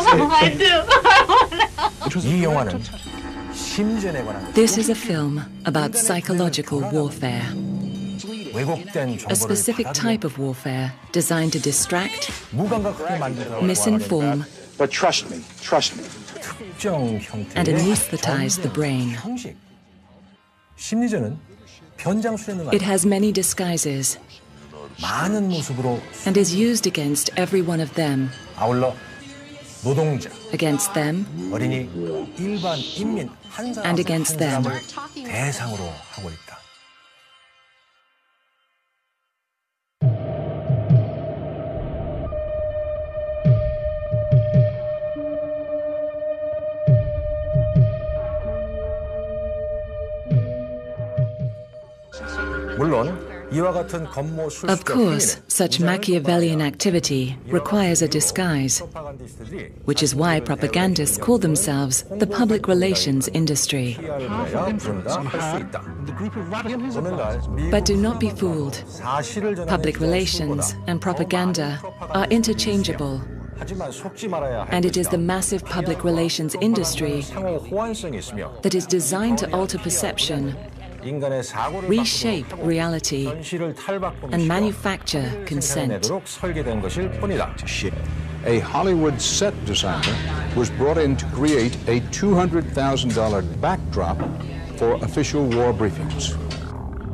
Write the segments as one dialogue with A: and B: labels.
A: I do.
B: 이 영화는 심전에 관한
A: This is a film about psychological warfare,
B: 왜곡된
A: a
B: 정보를
A: specific type of warfare designed to distract,
B: 무감각하게 만들어
A: misinform,
C: But trust me,
B: 특정 형태의
A: and anesthetize the brain.
B: 형식. 심리전은 변장술에 있는
A: It has many disguises
B: 많은 모습으로
A: and is used against every one of them,
B: 아울러 노동자,
A: against them
B: 어린이, 일반 인민 한 사람
A: and against them.
B: 대상으로 하고 있다. 물론 이와 같은 검모
A: Of
B: 술수적
A: course,
B: 행위는
A: such Machiavellian activity requires a disguise,
B: 프로파간디스트들이
A: which is why propagandists call themselves the public relations industry.
B: PR을 부른다 할 수 있다. 오늘날
A: But do not be fooled.
B: 사실을 전하는
A: Public relations and propaganda are interchangeable,
B: 하지만 속지 말아야 할
A: and it is the
B: 것이다.
A: massive public relations industry
B: 상호 호환성이 있으며
A: that is designed to alter perception,
B: 인간의 사고를
A: reshape
B: 바꾸고
A: reality,
B: 현실을 탈바꿈시켜
A: and manufacture consent.
B: 생겨내도록 설계된 것일 뿐이다.
C: A Hollywood set designer was brought in to create a $200,000 backdrop for official war briefings.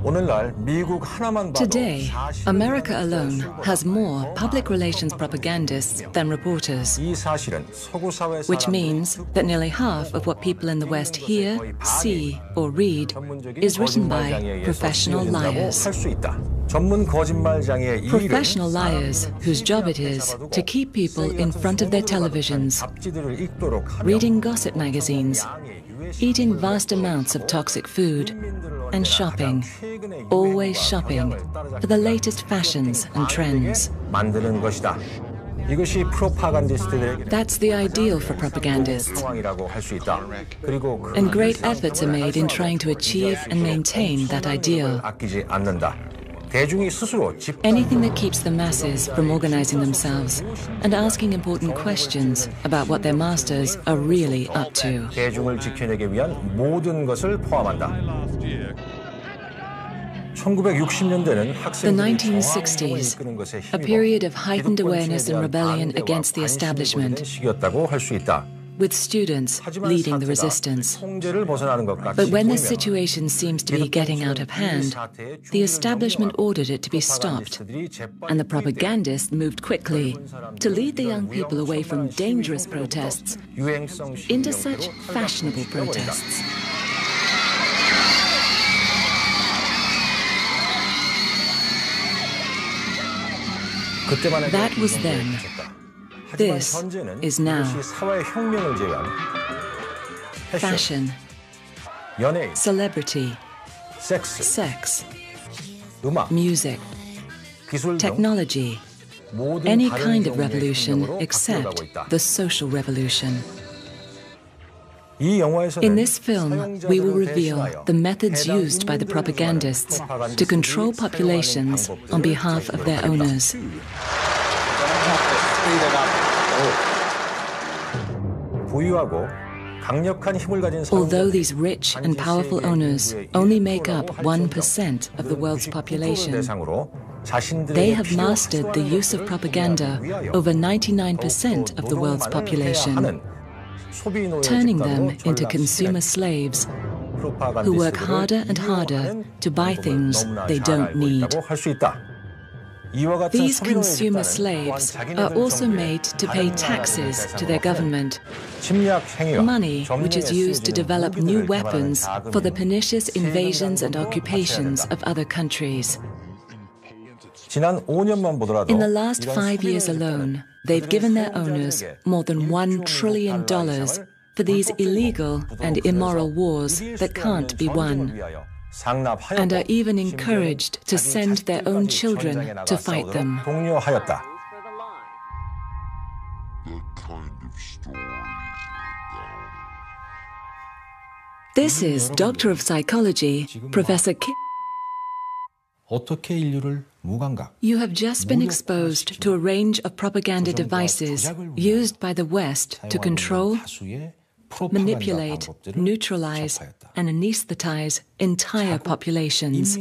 B: 오늘날 미국 하나만 봐도
A: Today, America alone has more public relations propagandists than reporters,
B: 이 사실은 서구 사회
A: which means that nearly half of what people in the West hear, see, or read is written by professional liars.
B: 할수 있다. 전문 거짓말 장애의 이 일은
A: Professional liars whose job it is to keep people in front of their televisions,
B: 잡지들을 읽도록 하며
A: reading gossip magazines, eating vast amounts of toxic food, and shopping, always shopping, for the latest fashions and trends.
B: 만드는 것이다. 이것이 프로파간디스트들에게
A: That's the ideal for propagandists,
B: 상황이라고 할 수 있다. 그리고 그
A: and great efforts are made in trying to achieve and maintain that ideal.
B: 아끼지 않는다. 대중이 스스로 집
A: Anything that keeps the masses from organizing themselves and asking important questions about what their masters are really up to.
B: 대중을 지켜내기 위한 모든 것을 포함한다. 1960년대는
A: The
B: 학생들이
A: 1960s,
B: 이끄는 것에
A: a period of heightened awareness and rebellion against the establishment,
B: 시기였다고 할 수 있다.
A: with students leading the resistance.
B: 통제를 벗어나는 것 같이
A: But when the
B: 보이며
A: situation seems to be getting out of hand, the establishment ordered it to be stopped, and the propagandists moved quickly to lead the young people away from dangerous protests
B: 유행성
A: into such fashionable protests. That was then. This is now.
B: 사회혁명을 제외한
A: Fashion,
B: 연예인,
A: celebrity,
B: 섹스,
A: sex,
B: 음악,
A: music,
B: 기술 등
A: technology,
B: 모든
A: any
B: 다른
A: kind of
B: 종류의
A: revolution
B: 혁명으로 바뀌어가고
A: except
B: 있다.
A: the social revolution.
B: 이 영화에서는
A: In this film, we will reveal the methods used by the propagandists to control populations on behalf of their owners.
B: 부유하고 강력한 힘을 가진
A: Although these rich and powerful owners only make up 1% of the world's population, they have mastered the use of propaganda over 99% of the world's population, turning them into consumer slaves who work harder and harder to buy things they don't need. These consumer slaves are also made to pay taxes to their government, money which is used to develop new weapons for the pernicious invasions and occupations of other countries. In the last 5 years alone, they've given their owners more than $1 trillion for these illegal and immoral wars that can't be won, and are even encouraged to send their own children to fight them. This is Doctor of Psychology, Professor Kim.
B: 어떻게 인류를
A: You have just been exposed to a range of propaganda devices used by the West to control, manipulate, neutralize, and anesthetize entire populations,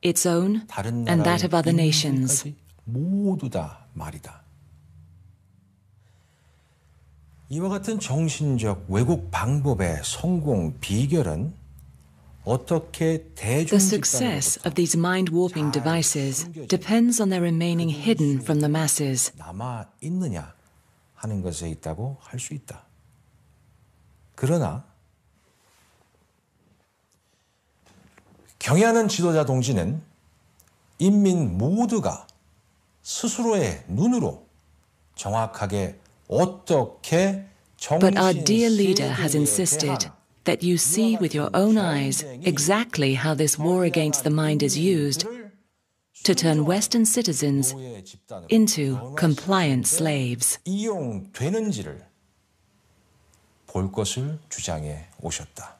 A: its own and that of other nations.
D: 이와 같은 정신적 왜곡 방법의 성공 비결은
A: The success of these mind-warping devices depends on their remaining hidden from the masses.
D: 남아 있느냐 하는 것에 있다고 할 수 있다. 그러나 경애하는 지도자 동지는 인민 모두가 스스로의 눈으로 정확하게 어떻게
A: But our dear leader has insisted that you see with your own eyes exactly how this war against the mind is used to turn Western citizens into compliant slaves.
D: 이용되는지를 볼 것을 주장해 오셨다.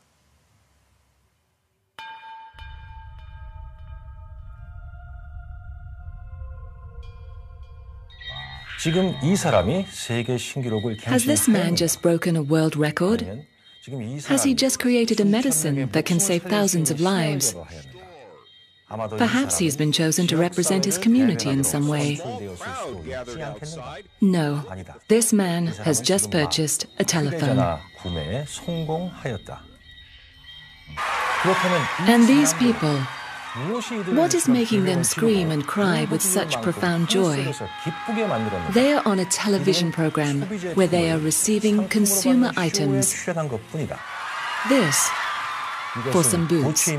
D: 지금 이 사람이 세계 신기록을
A: Has this man just broken a world record? Has he just created a medicine that can save thousands of lives? Perhaps he's been chosen to represent his community in some way. No, this man has just purchased a telephone. And these people, what is making them scream and cry with such profound joy? They are on a television program where they are receiving consumer items. This for some boots.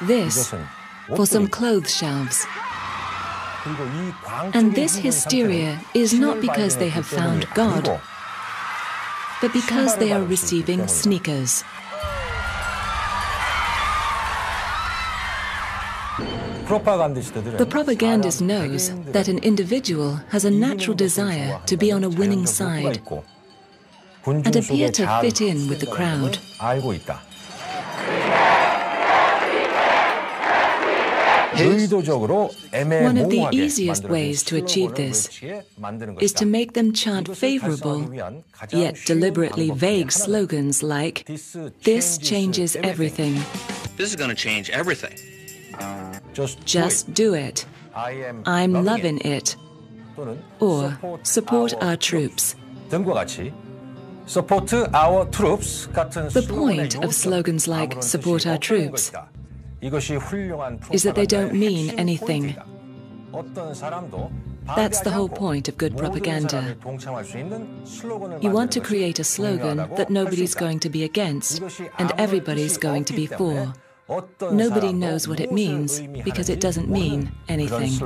A: This for some clothes shelves. And this hysteria is not because they have found God, but because they are receiving sneakers. The propagandist knows that an individual has a natural desire to be on a winning side and appear to fit in with the crowd. One of the easiest ways to achieve this is to make them chant favorable, yet deliberately vague slogans like, "This changes everything."
E: This is going to change everything.
A: Just do it. I'm loving it. Or support our troops. The point of slogans like support our troops is that they don't mean anything. That's the whole point of good propaganda. You want to create a slogan that nobody's going to be against and everybody's going to be for. Nobody knows what it means because it doesn't mean anything.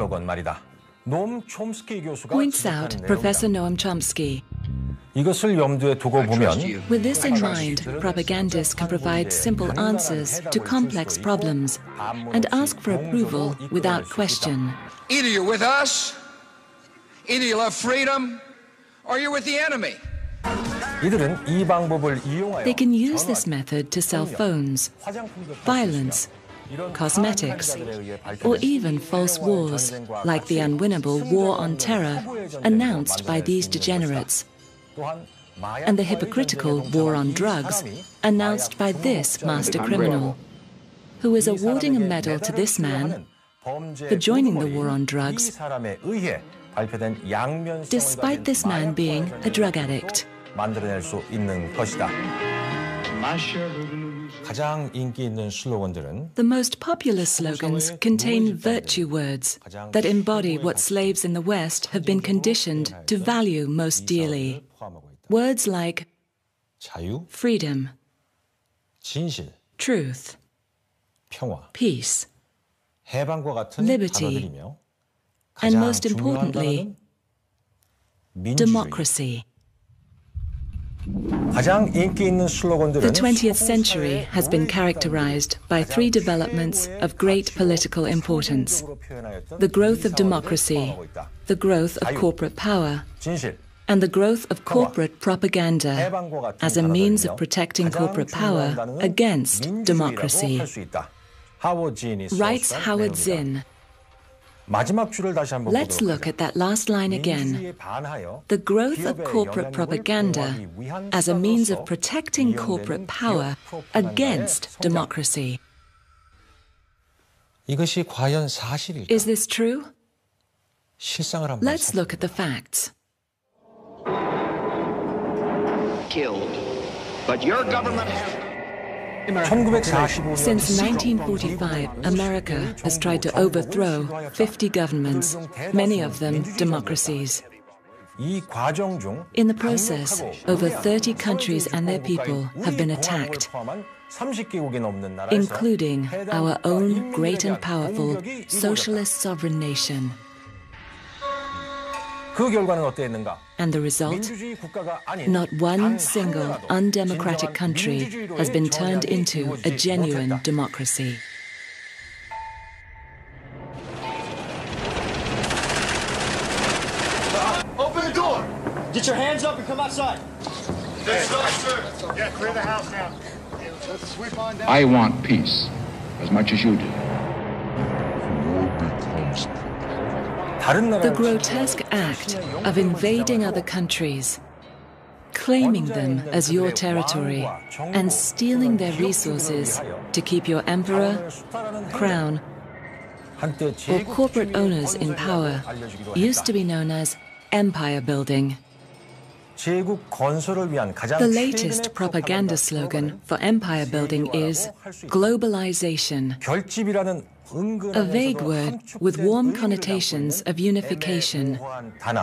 A: Points out Professor Noam Chomsky. With this in mind, propagandists can provide simple answers to complex problems and ask for approval without question.
F: Either you're with us, either you love freedom, or you're with the enemy.
A: They can use this method to sell phones, violence, cosmetics, or even false wars, like the unwinnable war on terror announced by these degenerates, and the hypocritical war on drugs announced by this master criminal, who is awarding a medal to this man for joining the war on drugs, despite this man being a drug addict. The most popular slogans contain virtue words that embody what slaves in the West have been conditioned to value most dearly. Words like freedom, truth, peace, liberty, and most importantly, democracy. The 20th century has been characterized by three developments of great political importance: the growth of democracy, the growth of corporate power, and the growth of corporate propaganda as a means of protecting corporate power against democracy. Writes Howard Zinn.
D: 마지막 줄을 다시 한번
A: Let's look at that last line again. The growth of corporate propaganda as a means of protecting corporate power against democracy.
D: 이것이 과연 사실일까?
A: Is this true?
D: 실상을 한번
A: Let's look at the facts.
G: Killed. But your government has...
A: Since 1945, America has tried to overthrow 50 governments, many of them democracies. In the process, over 30 countries and their people have been attacked, including our own great and powerful socialist sovereign nation. And the result? Not one single undemocratic country has been turned into a genuine democracy.
H: Open the door! Get your hands up and come outside.
B: Yes, sir. Yeah, clear the house now. Let's sweep on down.
C: I want peace as much as you do.
A: The grotesque act of invading other countries, claiming them as your territory, and stealing their resources to keep your emperor, crown, or corporate owners in power used to be known as empire building. The latest propaganda slogan for empire building is globalization, a vague word with warm connotations of unification. But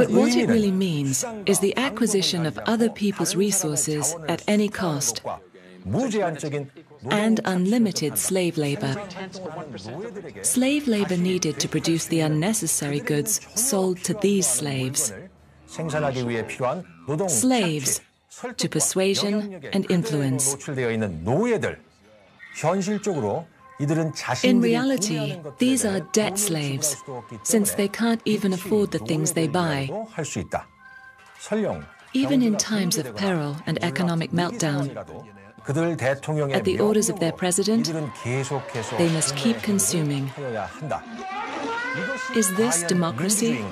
A: what it really means is the acquisition of other people's resources at any cost, and unlimited slave labor. Slave labor needed to produce the unnecessary goods sold to these slaves. Slaves to persuasion and influence. In reality, these are debt slaves, since they can't even afford the things they buy. Even in times of peril and economic meltdown, at the orders of their president, they must keep consuming. Is this democracy?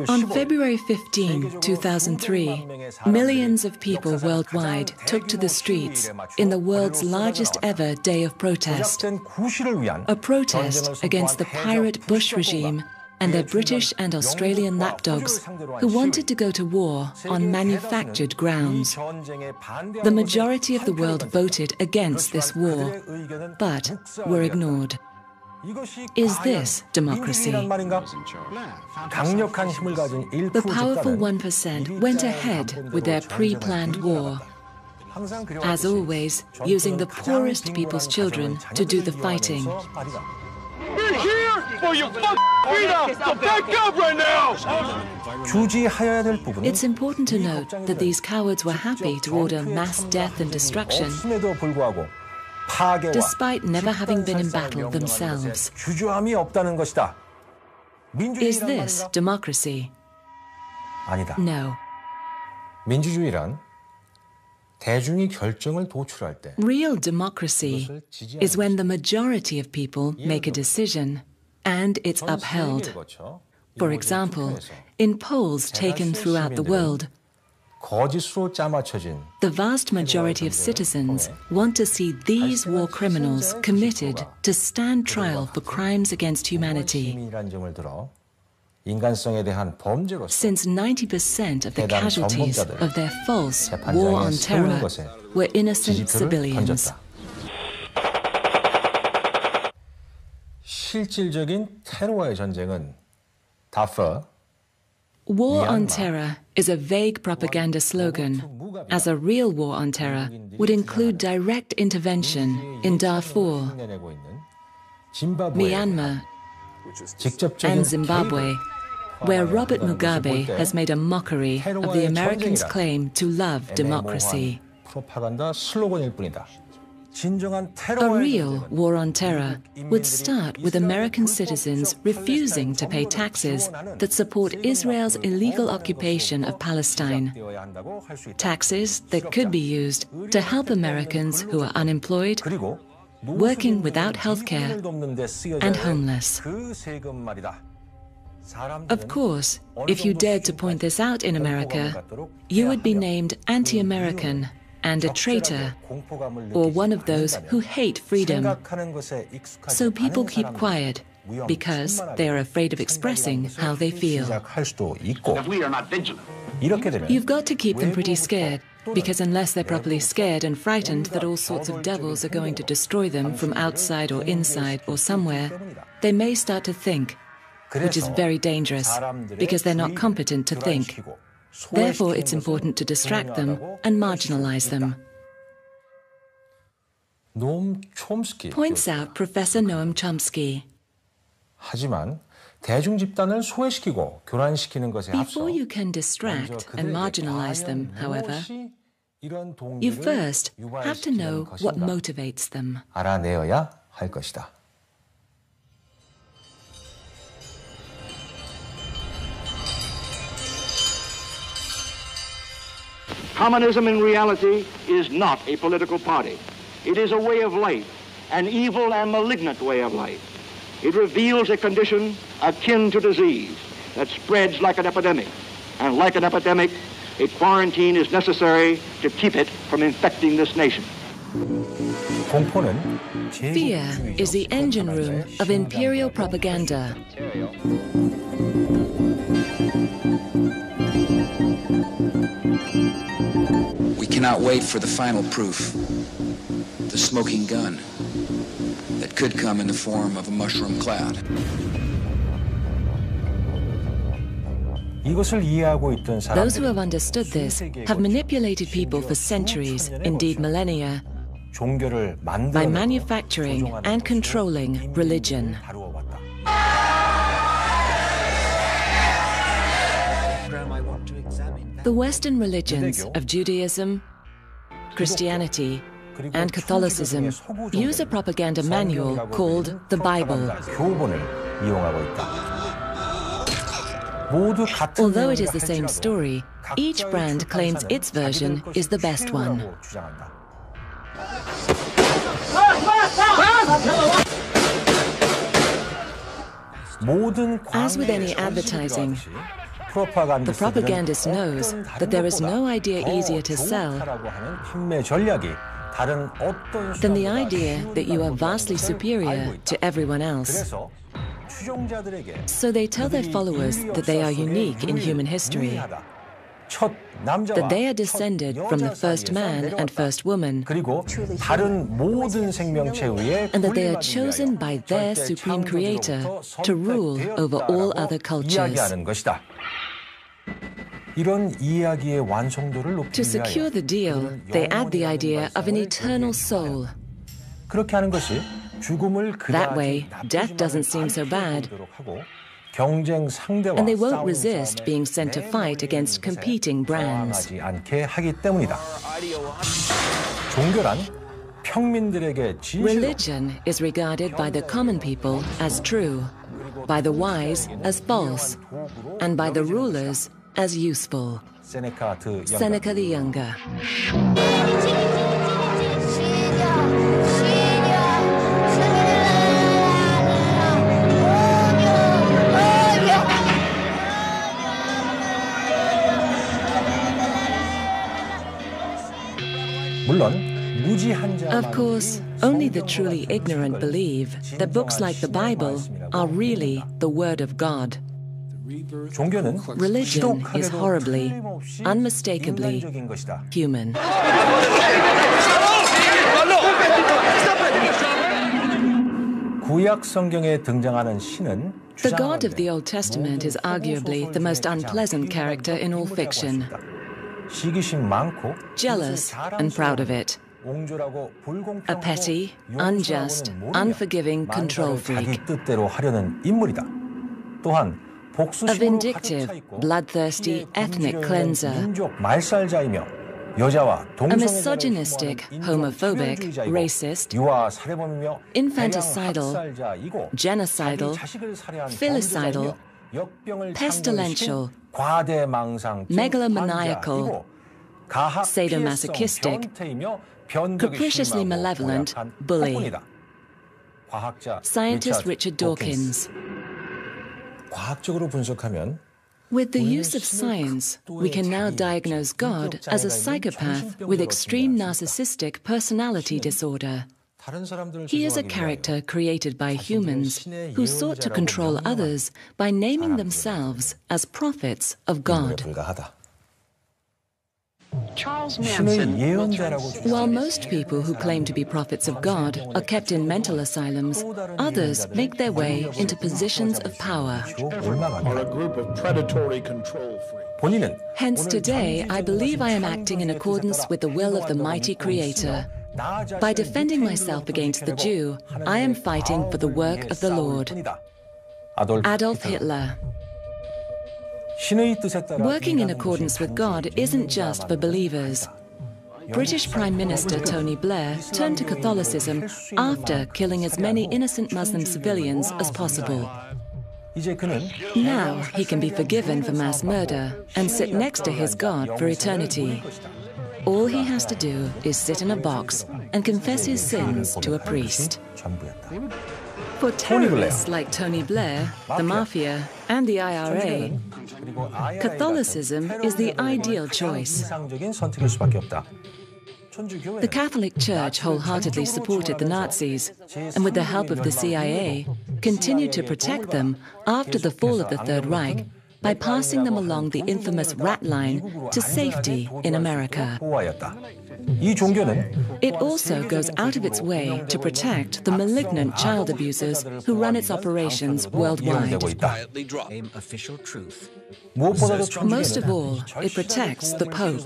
A: On February 15, 2003, millions of people worldwide took to the streets in the world's largest ever day of protest, a protest against the pirate Bush regime and their British and Australian lapdogs who wanted to go to war on manufactured grounds. The majority of the world voted against this war, but were ignored. Is this democracy? The powerful 1% went ahead with their pre-planned war, as always, using the poorest people's children to do the fighting.
H: We're here for your freedom, so back up right now!
A: It's important to note that these cowards were happy to order mass death and destruction, despite never having been in battle themselves. Is this democracy? No. Real democracy is when the majority of people make a decision and it's upheld. For example, in polls taken throughout the world, the vast majority of citizens want to see these war criminals committed to stand trial for crimes against humanity. Since 90% of the casualties of their false war on terror were innocent civilians. War on terror is a vague propaganda slogan, as a real war on terror would include direct intervention in Darfur, Myanmar, and Zimbabwe, where Robert Mugabe has made a mockery of the Americans' claim to love democracy. A real war on terror would start with American citizens refusing to pay taxes that support Israel's illegal occupation of Palestine. Taxes that could be used to help Americans who are unemployed, working without health care, and homeless. Of course, if you dared to point this out in America, you would be named anti-American and a traitor, or one of those who hate freedom. So people keep quiet because they are afraid of expressing how they feel.
G: If we are not vigilant.
A: You've got to keep them pretty scared, because unless they're properly scared and frightened that all sorts of devils are going to destroy them from outside or inside or somewhere, they may start to think, which is very dangerous, because they're not competent to think. Therefore, it's important to distract them and marginalize them. Points out Professor Noam Chomsky.
D: 하지만 대중 집단을 소외시키고 교란시키는 것에 앞서
A: Before you can distract and marginalize them, however, you first have to know what motivates them.
D: 알아내어야 할 것이다.
G: Communism in reality is not a political party. It is a way of life, an evil and malignant way of life. It reveals a condition akin to disease that spreads like an epidemic. And like an epidemic, a quarantine is necessary to keep it from infecting this nation.
A: Fear is the engine room of imperial propaganda.
F: We cannot wait for the final proof, the smoking gun that could come in the form of a mushroom cloud.
A: Those who have understood this have manipulated people for centuries, indeed millennia, by manufacturing and controlling religion. The Western religions of Judaism, Christianity, and Catholicism use a propaganda manual called the Bible. Although it is the same story, each brand claims its version is the best one. As with any advertising, the propagandist knows that there is no idea easier to sell than the idea that you are vastly superior to everyone else. So they tell their followers that they are unique in human history, that they are descended from the first man and first woman, and that they are chosen by their supreme creator to rule over all other cultures. To secure the deal, they add the idea of an eternal soul. That way, death doesn't seem so bad, and they won't resist being sent to fight against competing brands. Religion is regarded by the common people as true, by the wise as false, and by the rulers as useful. Seneca the Younger. Of course, only the truly ignorant believe that books like the Bible are really the Word of God. Religion is horribly, unmistakably human. The God of the Old Testament is arguably the most unpleasant character in all fiction. Jealous and proud of it. A petty, unjust, unforgiving control freak. A vindictive, bloodthirsty ethnic cleanser. A misogynistic, homophobic, racist, infanticidal, genocidal, filicidal, pestilential, megalomaniacal, sadomasochistic, capriciously malevolent bully. Scientist Richard Dawkins. With the use of science, we can now diagnose God as a psychopath with extreme narcissistic personality disorder. He is a character created by humans who sought to control others by naming themselves as prophets of God. While most people who claim to be prophets of God are kept in mental asylums, others make their way into positions of power. Hence today, I believe I am acting in accordance with the will of the mighty Creator. By defending myself against the Jew, I am fighting for the work of the Lord. Adolf Hitler. Working in accordance with God isn't just for believers. British Prime Minister Tony Blair turned to Catholicism after killing as many innocent Muslim civilians as possible. Now he can be forgiven for mass murder and sit next to his God for eternity. All he has to do is sit in a box and confess his sins to a priest. For terrorists like Tony Blair, the Mafia, and the IRA, Catholicism is the ideal choice. The Catholic Church wholeheartedly supported the Nazis, and with the help of the CIA, continued to protect them after the fall of the Third Reich by passing them along the infamous rat line to safety in America. It also goes out of its way to protect the malignant child abusers who run its operations worldwide. Most of all, it protects the Pope,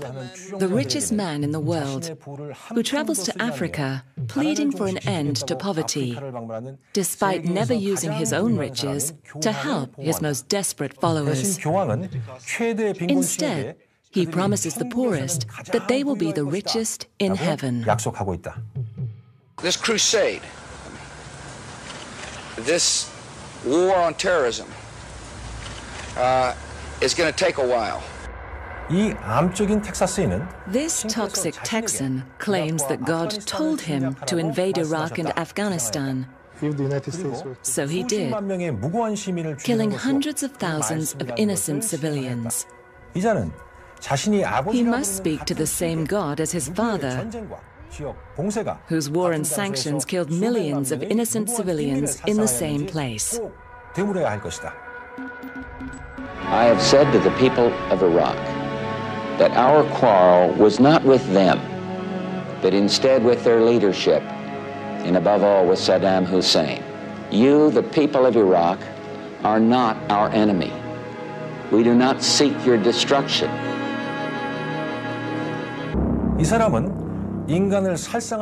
A: the richest man in the world, who travels to Africa pleading for an end to poverty, despite never using his own riches to help his most desperate followers. Instead, he promises the poorest that they will be the richest in heaven.
F: This crusade, this war on terrorism, is going to take a while.
A: This toxic Texan claims that God told him to invade Iraq and Afghanistan. So he did, killing hundreds of thousands of innocent civilians. He must speak to the same God as his father, whose war and sanctions killed millions of innocent civilians in the same place.
I: I have said to the people of Iraq that our quarrel was not with them, but instead with their leadership, and above all with Saddam Hussein. You, the people of Iraq, are not our enemy. We do not seek your destruction.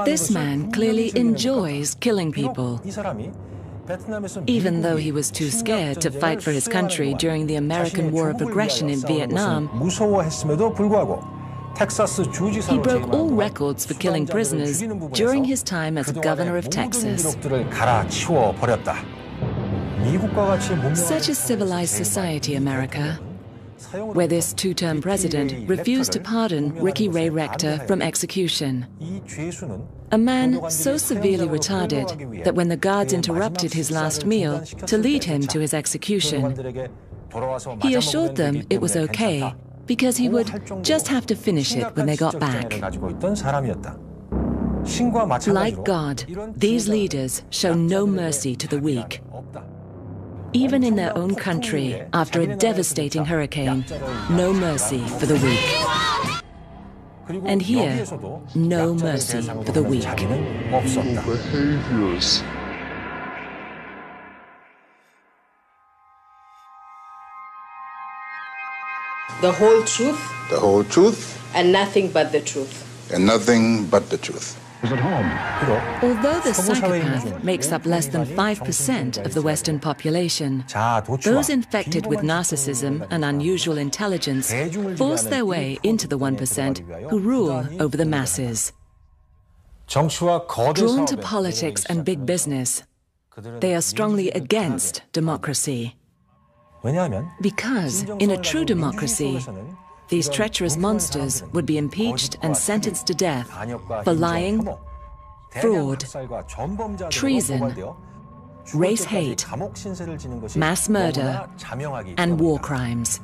A: This man clearly enjoys killing people. Even though he was too scared to fight for his country during the American War of Aggression in Vietnam, he broke all records for killing prisoners during his time as governor of Texas. Such a civilized society, America, where this two-term president refused to pardon Ricky Ray Rector from execution. A man so severely retarded that when the guards interrupted his last meal to lead him to his execution, he assured them it was okay because he would just have to finish it when they got back. Like God, these leaders show no mercy to the weak. Even in their own country, after a devastating hurricane, no mercy for the weak. And here, no mercy for the weak.
J: The whole truth.
K: The whole truth.
J: And nothing but the truth.
K: And nothing but the truth.
A: Although the psychopath makes up less than 5% of the Western population, those infected with narcissism and unusual intelligence force their way into the 1% who rule over the masses. Drawn to politics and big business, they are strongly against democracy. Because in a true democracy, these treacherous monsters would be impeached and sentenced to death for lying, fraud, treason, race hate, mass murder, and war crimes.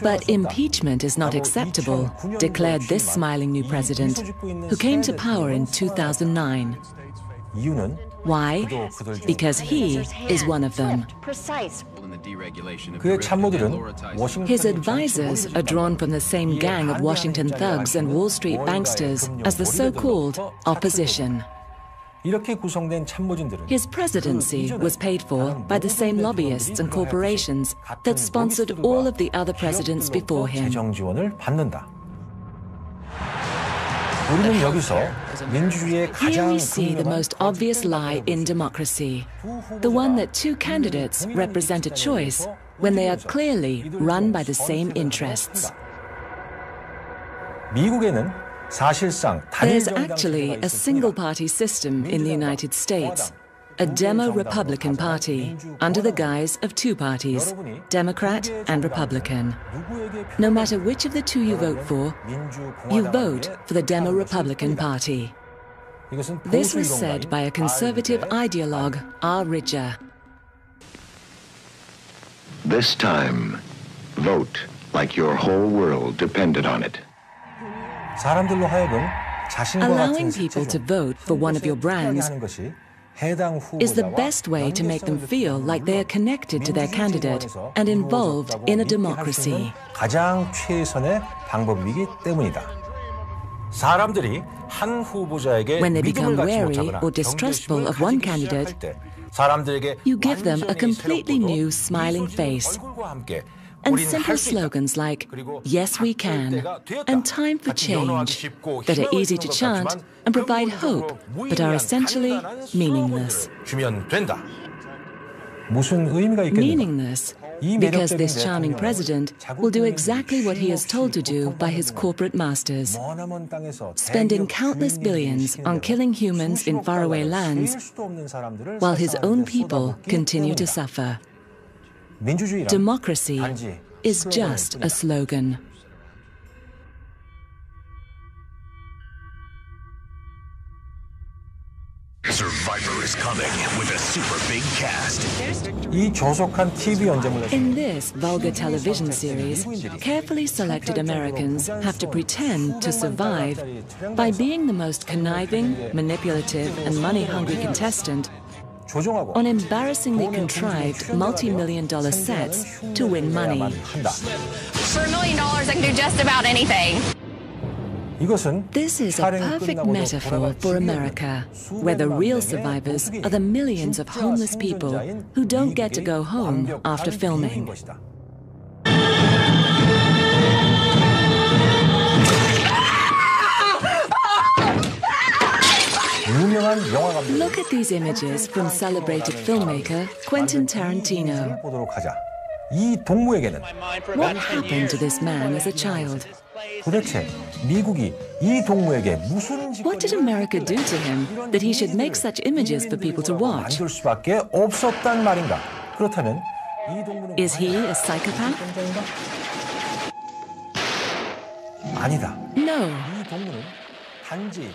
A: But impeachment is not acceptable, declared this smiling new president, who came to power in 2009. Why? Because he is one of them. His advisors are drawn from the same gang of Washington thugs and Wall Street banksters as the so-called opposition. His presidency was paid for by the same lobbyists and corporations that sponsored all of the other presidents before him. Here we see the most obvious lie in democracy, the one that two candidates represent a choice when they are clearly run by the same interests. There's actually a single-party system in the United States, a Demo-Republican Party, under the guise of two parties, Democrat and Republican. No matter which of the two you vote for the Demo-Republican Party. This was said by a conservative ideologue, R. Ridger.
J: This time, vote like your whole world depended on it.
A: Allowing people to vote for one of your brands is the best way to make them feel like they are connected to their candidate and involved in a democracy. When they become wary or distrustful of one candidate, you give them a completely new smiling face and simple slogans like, "Yes, we can," and "Time for change," that are easy to chant and provide hope, but are essentially meaningless. Meaningless because this charming president will do exactly what he is told to do by his corporate masters, spending countless billions on killing humans in faraway lands, while his own people continue to suffer. Democracy is just a slogan.
K: Survivor is coming with a super big cast.
A: In this vulgar television series, carefully selected Americans have to pretend to survive by being the most conniving, manipulative, and money-hungry contestant on embarrassingly contrived multi-million-dollar sets to win money.
L: For $1 million, I can do just about anything.
A: This is a perfect metaphor for America, where the real survivors are the millions of homeless people who don't get to go home after filming. Look at these images from celebrated filmmaker Quentin Tarantino. What happened to this man as a child? What did America do to him that he should make such images for people to watch? Is he a psychopath? No.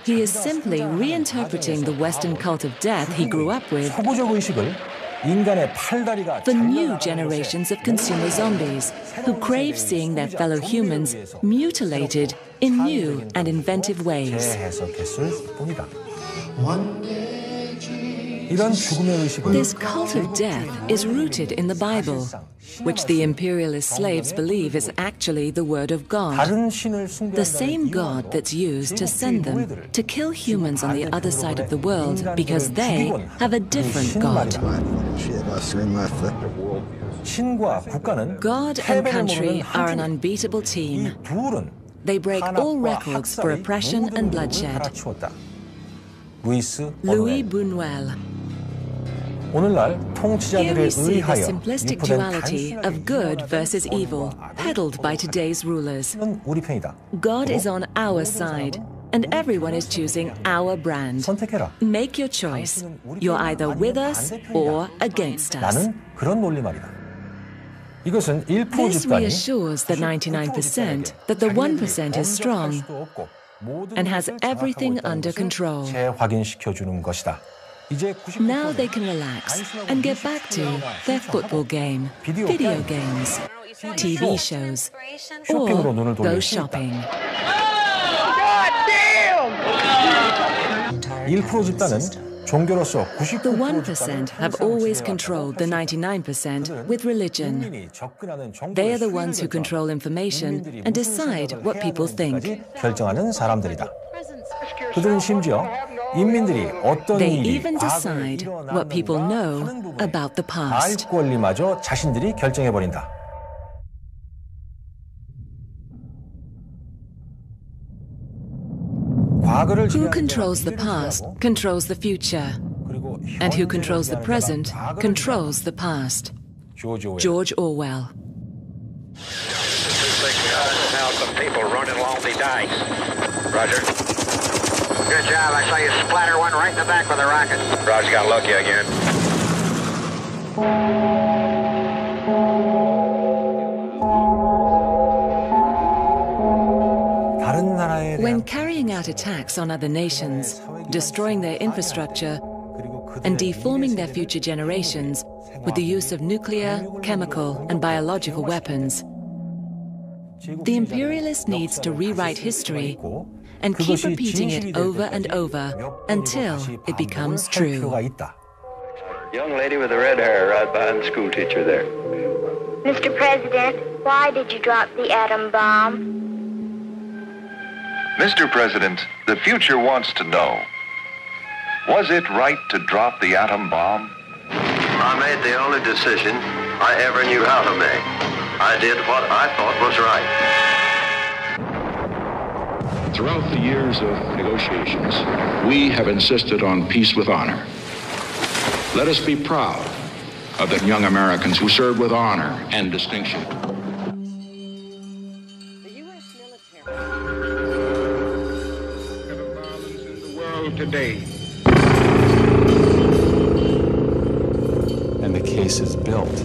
A: He is simply reinterpreting the Western cult of death he grew up with for new generations of consumer zombies who crave seeing their fellow humans mutilated in new and inventive ways. This cult of death is rooted in the Bible, which the imperialist slaves believe is actually the word of God, the same God that's used to send them to kill humans on the other side of the world because they have a different God. God and country are an unbeatable team. they break all records for oppression and bloodshed. Louis Buñuel. Here we see the simplistic duality of good versus evil, peddled by today's rulers. God is on our side, and everyone is choosing our brand. Make your choice. You're either with us or against us. This reassures the 99% that the 1% is strong and has everything under control. Now they can relax and get back to their football game, video games, TV shows, or go shopping. The 1% have always controlled the 99% with religion. They are the ones who control information and decide what people think. They even decide what people know about the past. Who controls the past controls the future, and who controls the present controls the past. George Orwell.
M: Now some people running along the dikes. Roger. Good job. I saw you splatter one right in the back with a rocket. Roger, got lucky again.
A: When carrying out attacks on other nations, destroying their infrastructure, and deforming their future generations with the use of nuclear, chemical, and biological weapons, the imperialist needs to rewrite history and keep repeating it over and over until it becomes true.
M: Young lady with the red hair right behind the school teacher there.
N: Mr. President, why did you drop the atom bomb?
J: Mr. President, the future wants to know, was it right to drop the atom bomb?
M: I made the only decision I ever knew how to make. I did what I thought was right.
O: Throughout the years of negotiations, we have insisted on peace with honor. Let us be proud of the young Americans who served with honor and distinction.
J: Today.
D: And the case is built.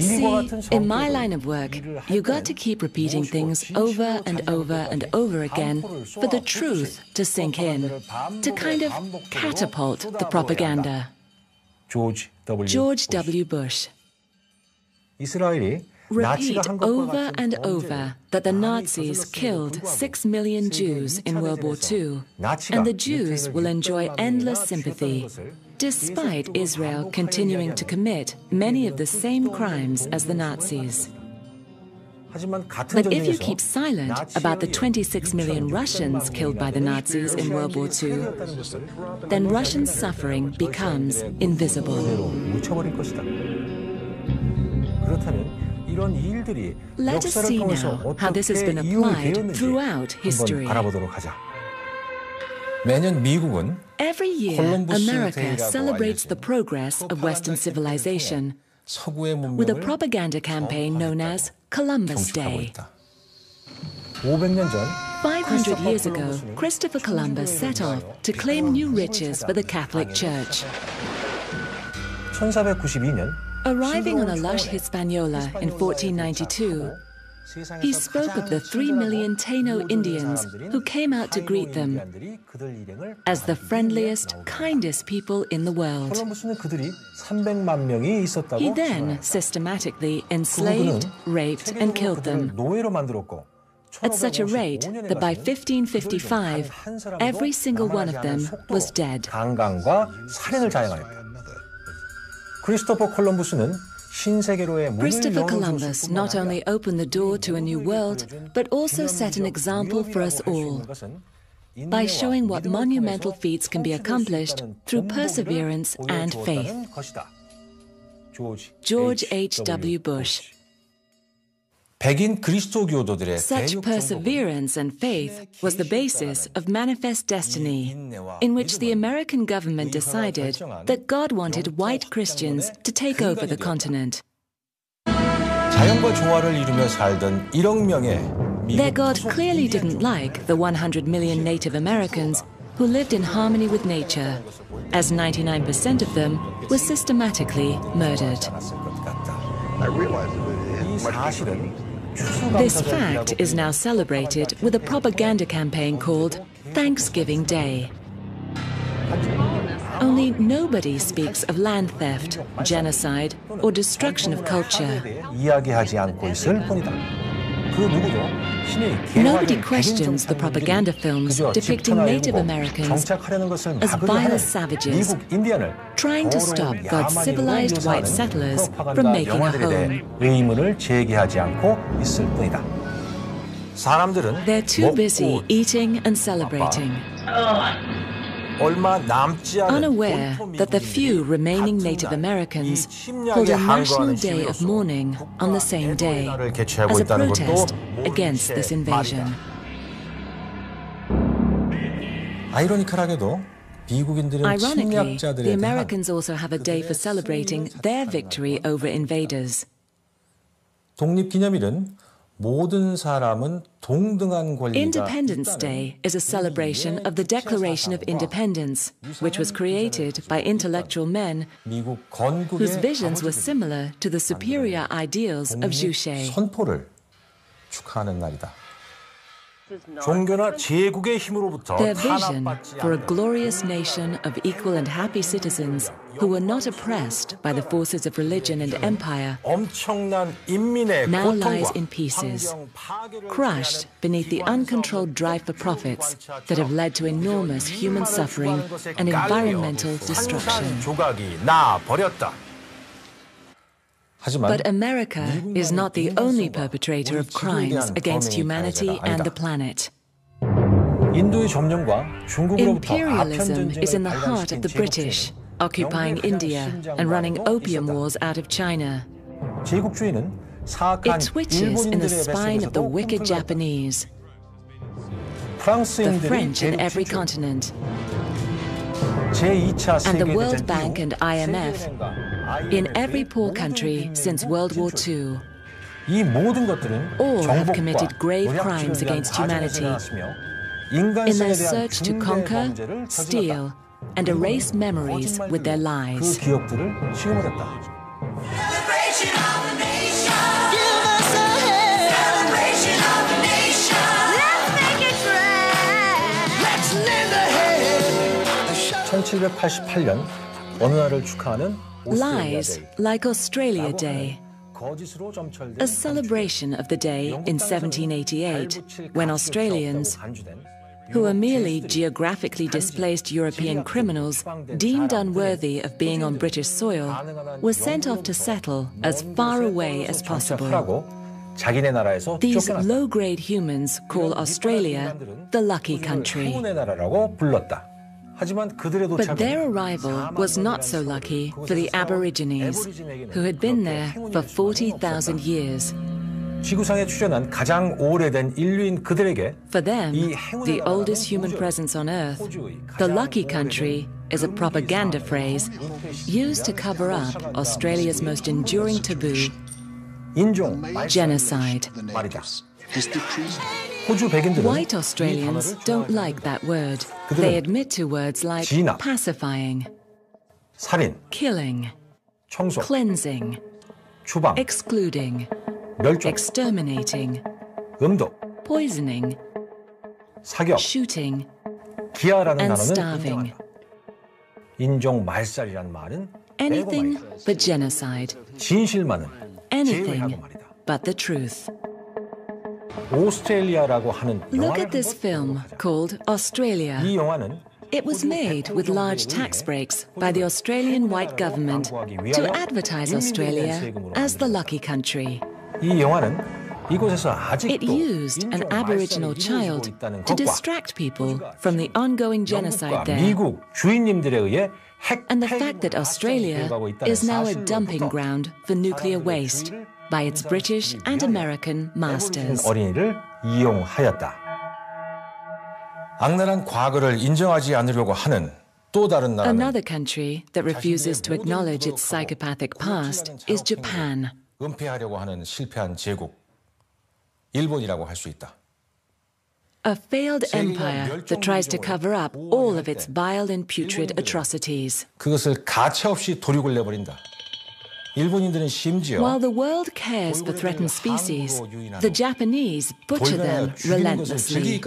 A: See, in my line of work, you got to keep repeating things over and over and over again for the truth to sink in, to kind of catapult the propaganda. George W. Bush. Repeat over and over that the Nazis killed 6 million Jews in World War II, and the Jews will enjoy endless sympathy, despite Israel continuing to commit many of the same crimes as the Nazis. But if you keep silent about the 26 million Russians killed by the Nazis in World War II, then Russian suffering becomes invisible. Let us see now how this has been applied throughout history. Every year, America celebrates the progress of Western civilization with a propaganda campaign known as Columbus Day. 500 years ago, Christopher Columbus set off to claim new riches for the Catholic Church. Arriving on a lush Hispaniola in 1492, he spoke of the 3 million Taino Indians who came out to greet them as the friendliest, kindest people in the world. He then systematically enslaved, raped, and killed them, at such a rate that by 1555, every single one of them was dead. Christopher Columbus not only opened the door to a new world, but also set an example for us all by showing what monumental feats can be accomplished through perseverance and faith. George H.W. Bush.
D: 백인 그리스도교도들의
A: Such perseverance and faith was the basis of Manifest Destiny, in which the American government decided that God wanted white Christians to take over the continent.
D: 자연과 조화를 이루며 살던 1억 명의
A: Their God clearly didn't like the 100 million Native Americans who lived in harmony with nature, as 99% of them were systematically murdered. This fact is now celebrated with a propaganda campaign called Thanksgiving Day. Only nobody speaks of land theft, genocide, or destruction of culture. Nobody questions the propaganda films depicting Native Americans as vile savages, trying to stop God's civilized white settlers from making a home. They're too busy eating and celebrating, unaware that the few remaining Native Americans hold a national day of mourning on the same day as a protest against this invasion.
D: Ironically,
A: the Americans also have a day for celebrating their victory over invaders.
D: 독립기념일은 모든 사람은 동등한 권리가
A: Independence Day is a celebration of the Declaration of Independence, which was created by intellectual men whose visions were similar to the superior ideals of Juche.
D: 선포를 축하하는 날이다. 종교나 제국의 힘으로부터
A: Their vision for a glorious nation of equal and happy citizens who were not oppressed by the forces of religion and empire now lies in pieces, crushed beneath the uncontrolled drive for profits that have led to enormous human suffering and environmental destruction. But America is not the only perpetrator of crimes against humanity and the planet. Imperialism is in the heart of the British, occupying India and running opium wars out of China. It twitches in the spine of the wicked Japanese, the French in every continent, and the World Bank and IMF in every poor country since World War II. All have committed grave crimes against humanity in their search to conquer, steal, and erase memories with their lies. Lies like Australia Day, a celebration of the day in 1788 when Australians, who were merely geographically displaced European criminals deemed unworthy of being on British soil, were sent off to settle as far away as possible. These low-grade humans call Australia the lucky country. But their arrival was not so lucky for the Aborigines, who had been there for 40,000 years. For them, the oldest human presence on Earth, the lucky country is a propaganda phrase used to cover up Australia's most enduring taboo, genocide. White Australians don't like that word. They admit to words like pacifying, killing, cleansing, excluding, exterminating, poisoning, shooting, and starving. Anything but genocide. Anything but the truth. Look at this film called Australia. It was made with large tax breaks by the Australian white government to advertise Australia as the lucky country. It used an Aboriginal child to distract people from the ongoing genocide there, and the fact that Australia is now a dumping ground for nuclear waste, by its British and American masters.
D: 어린이를 이용하였다. 악랄한 과거를 인정하지 않으려고 하는 또 다른 나라는
A: Another country that refuses to acknowledge its psychopathic past is Japan.
D: 은폐하려고 하는 실패한 제국, 일본이라고 할 수 있다.
A: A failed empire that tries to cover up all of its vile and putrid atrocities.
D: 그것을 가차없이 도륙을 내버린다. 일본인들은 심지어
A: While the world cares for threatened species, the Japanese butcher them relentlessly.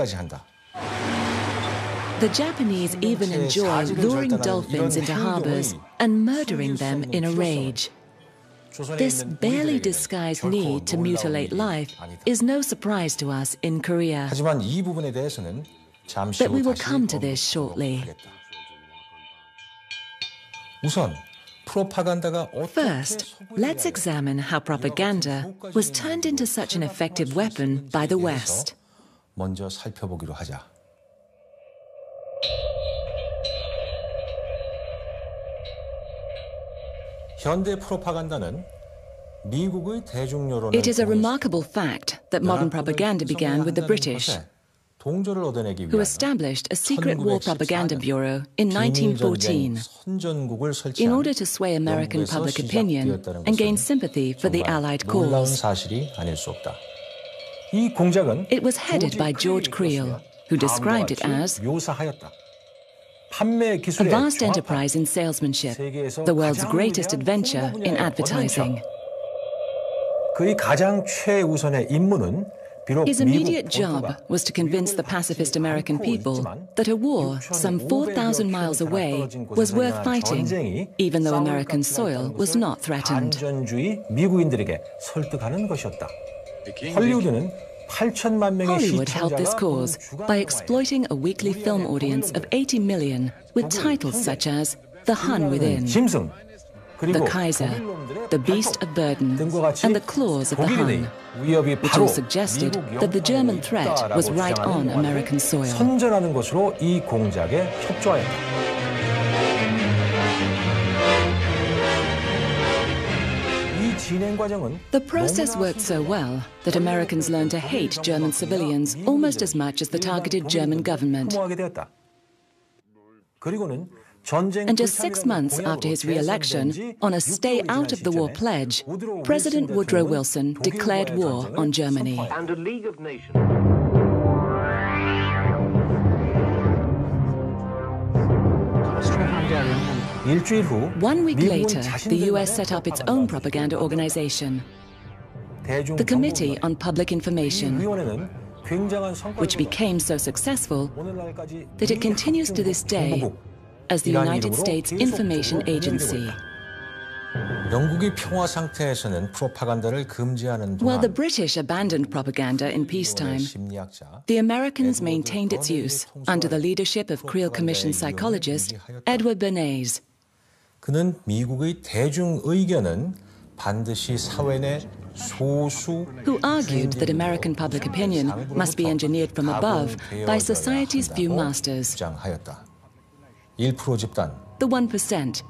A: The Japanese even enjoy luring dolphins into harbors and murdering them in a rage. This barely disguised need to mutilate life is no surprise to us in Korea.
D: 하지만 이 부분에 대해서는 잠시
A: But we
D: 후
A: will
D: 다시
A: come to this shortly.
D: 우선 프로파간다가
A: First, let's examine how propaganda was turned into such an effective weapon by the West.
D: 먼저 살펴보기로 하자. 현대 프로파간다는 미국의 대중 여론을
A: It is a remarkable fact that modern propaganda began with the British,
D: 동조를 얻어내기
A: who
D: 위하여
A: established a secret war propaganda bureau in 1914
D: 선전국을
A: in
D: 설치한
A: order to sway American public opinion and gain sympathy for the Allied
D: 놀라운
A: cause.
D: 사실이 아닐 수 없다. 이 공작은
A: It was headed by George Creel, who described it as
D: 묘사하였다. 판매
A: a
D: 기술의
A: vast
D: 정확한
A: enterprise in salesmanship, the world's greatest adventure in advertising.
D: 그의 가장 최우선의 임무는 비록
A: His immediate
D: 미국
A: job
D: 본토가
A: was to convince the pacifist American people that a war some 4,000 miles away was worth fighting, even though American soil was not threatened.
D: 반전주의 미국인들에게 설득하는 것이었다. 헐리우드는 8천만 명의
A: Hollywood helped this
D: 시청자가
A: cause by exploiting a weekly film audience of 80 million with titles such as The Hun Within,
D: 짐승,
A: The
D: 그리고
A: Kaiser, The Beast of Burden, and The Claws of the
D: 독일인의
A: Hun,
D: 위협이
A: which
D: 바로
A: all suggested
D: 미국
A: that the German
D: 영토에
A: threat
D: 있다라고
A: was right on
D: 주장하는
A: American soil.
D: 선전하는 것으로 이 공작에 협조하였다. 이 진행 과정은
A: The process worked so well that Americans learned to hate German civilians almost as much as the targeted German government.
D: 흠모하게 되었다. 그리고는 전쟁
A: And just 6 months after his re-election, on a stay out of the war pledge, President Woodrow Wilson declared war on Germany.
G: And a League of Nations.
D: 일주일 후
A: 1 week later,
D: 미국은
A: the US set up its own propaganda organization, the Committee on Public Information,
D: 위원회는 굉장한
A: which
D: 성과를
A: became so successful
D: 오늘날까지
A: that it continues to this day as the United States Information Agency.
D: 영국이 평화 상태에서는 프로파간다를 금지하는
A: While the
D: 동안
A: British abandoned propaganda in peacetime,
D: 심리학자
A: the Americans maintained its use under the leadership of Creel Commission psychologist Edward Bernays.
D: 그는 미국의 대중 의견은 반드시 사회 내 소수
A: who argued that American public opinion must be engineered from above by society's few masters,
D: 주장하였다. 1% 집단
A: the 1%,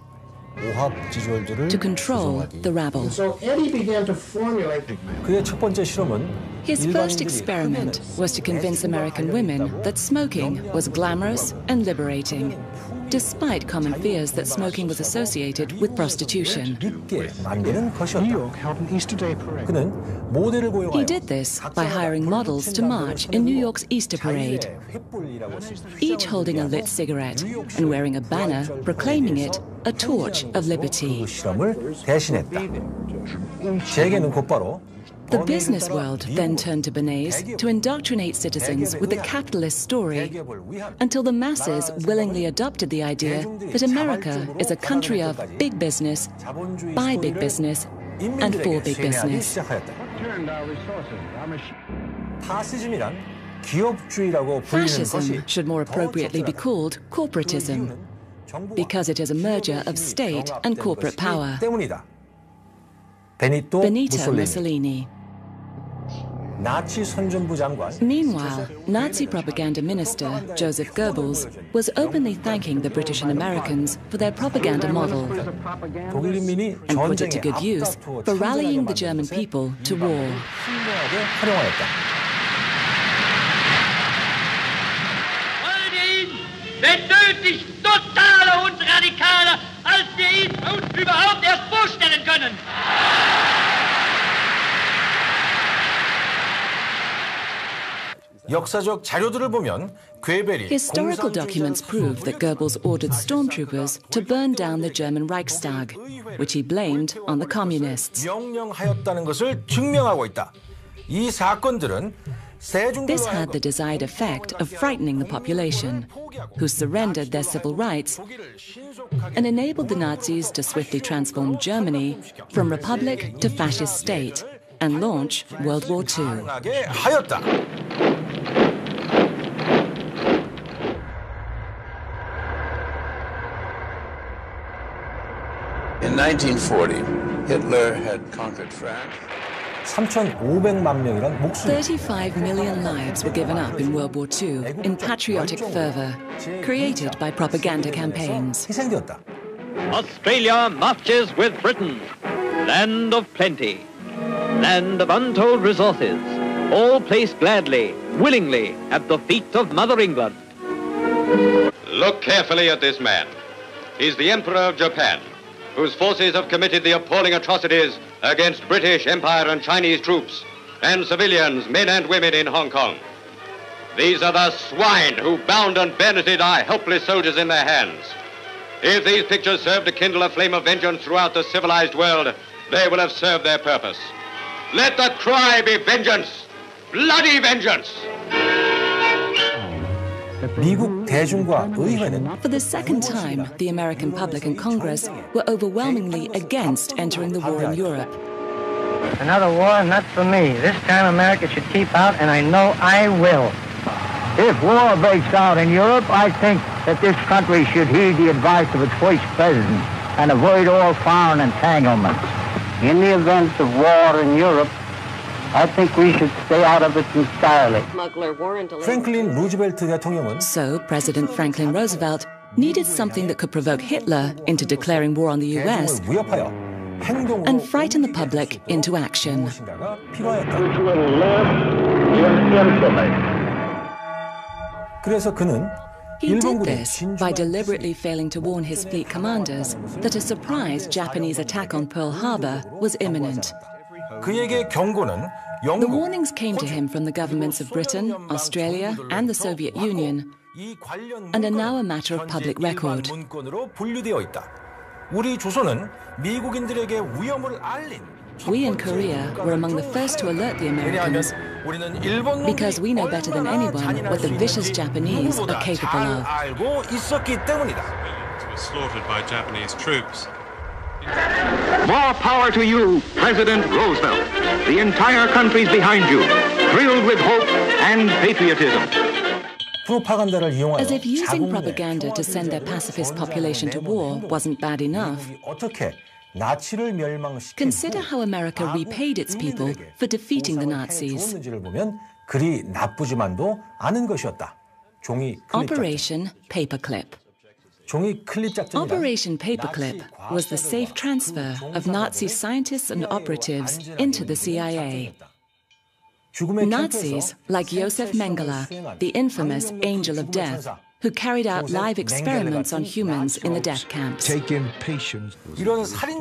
D: 오합 지졸들을
A: to control
D: 조종하기.
A: the rabble.
B: So Eddie began to formulate.
D: 그의 첫 번째 실험은
A: His first experiment was to convince American women that smoking was glamorous and liberating, despite common fears that smoking was associated with prostitution.
D: 믿게 만드는 것이었다.
B: New York held an Easter Day parade.
D: 그는 모델을 고용하여
A: He did this by hiring models to march in New York's Easter parade, each holding a lit cigarette and wearing a banner proclaiming it a torch of liberty.
D: 그 실험을 대신했다. 재계는 곧바로
A: The business world then turned to Bernays to indoctrinate citizens with the capitalist story until the masses willingly adopted the idea that America is a country of big business, by big business, and for big business.
D: 파시즘이란 기업주의라고 불리는 것이
A: Fascism should more appropriately be called corporatism, because it is a merger of state and corporate power.
D: 때문이다. 베니토
A: Benito
D: 무솔리니.
A: Mussolini.
D: 나치 선전부 장관.
A: Meanwhile, Nazi propaganda minister Joseph Goebbels was openly thanking the British and Americans for their propaganda model and put it to good use for rallying the German people to war.
H: Wenn nötig, totaler und radikaler, als wir ihn uns überhaupt erst vorstellen können.
D: 역사적 자료들을 보면 괴벨이
A: Historical documents prove that Goebbels ordered stormtroopers to burn down the German Reichstag, which he blamed on the communists.
D: 명령하였다는 것을 증명하고 있다. 이 사건들은
A: This had the desired effect of frightening the population, who surrendered their civil rights, and enabled the Nazis to swiftly transform Germany from republic to fascist state and launch World War II.
P: In 1940, Hitler had conquered France.
D: 3,500만 명이란 목숨.
A: 35 million lives were given up in World War II in patriotic fervor, created by propaganda campaigns.
D: 희생되었다.
Q: Australia marches with Britain, land of plenty, land of untold resources, all placed gladly, willingly at the feet of Mother England.
R: Look carefully at this man. He's the Emperor of Japan, whose forces have committed the appalling atrocities against British Empire and Chinese troops and civilians, men and women in Hong Kong. These are the swine who bound and bayoneted our helpless soldiers in their hands. If these pictures serve to kindle a flame of vengeance throughout the civilized world, they will have served their purpose. Let the cry be vengeance, bloody vengeance!
D: 미국 대중과 의회는
A: For the second time, the American public and Congress were overwhelmingly against entering the war in Europe.
S: Another war, not for me. This time America should keep out, and I know I will. If war breaks out in Europe, I think that this country should heed the advice of its first president and avoid all foreign entanglements. In the event of war in Europe, I think we should stay out of it entirely.
D: 프랭클린 루즈벨트 대통령은
A: So, President Franklin Roosevelt needed something that could provoke Hitler into declaring war on the US and frighten the public into action.
D: 그래서 그는
A: He did this by deliberately failing to warn his fleet commanders that a surprise Japanese attack on Pearl Harbor was imminent.
D: 그에게 경고는
A: The warnings came to him from the governments of Britain, Australia, and the Soviet Union, and are now a matter of public record.
D: 우리 조선은 미국인들에게 위험을 알린
A: We in Korea were among the first to alert the Americans because we know better than anyone what the vicious Japanese are capable of.
T: Slaughtered by Japanese troops.
U: More power to you, President Roosevelt. The entire country's behind you, thrilled with hope and patriotism.
A: As if using propaganda to send their pacifist population to war wasn't bad enough, consider how America repaid its people for defeating the Nazis. Operation Paperclip. Operation Paperclip was the safe transfer of Nazi scientists and operatives into the CIA. Nazis like Josef Mengele, the infamous Angel of Death, who carried out live experiments on humans in the death camps.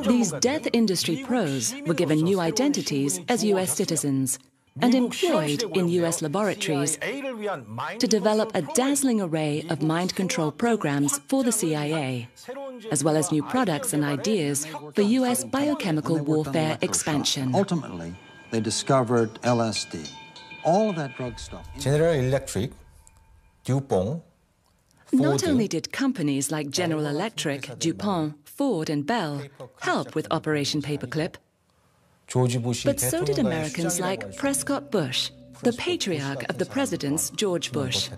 A: These death industry pros were given new identities as US citizens and employed in US laboratories to develop a dazzling array of mind control programs for the CIA, as well as new products and ideas for US biochemical warfare expansion.
V: Ultimately, they discovered LSD. All of that drug stuff.
D: General Electric, DuPont,
A: Not only did companies like General Electric, DuPont, Ford, and Bell help with Operation Paperclip, but so did Americans like Prescott Bush, the patriarch of the presidents George Bush.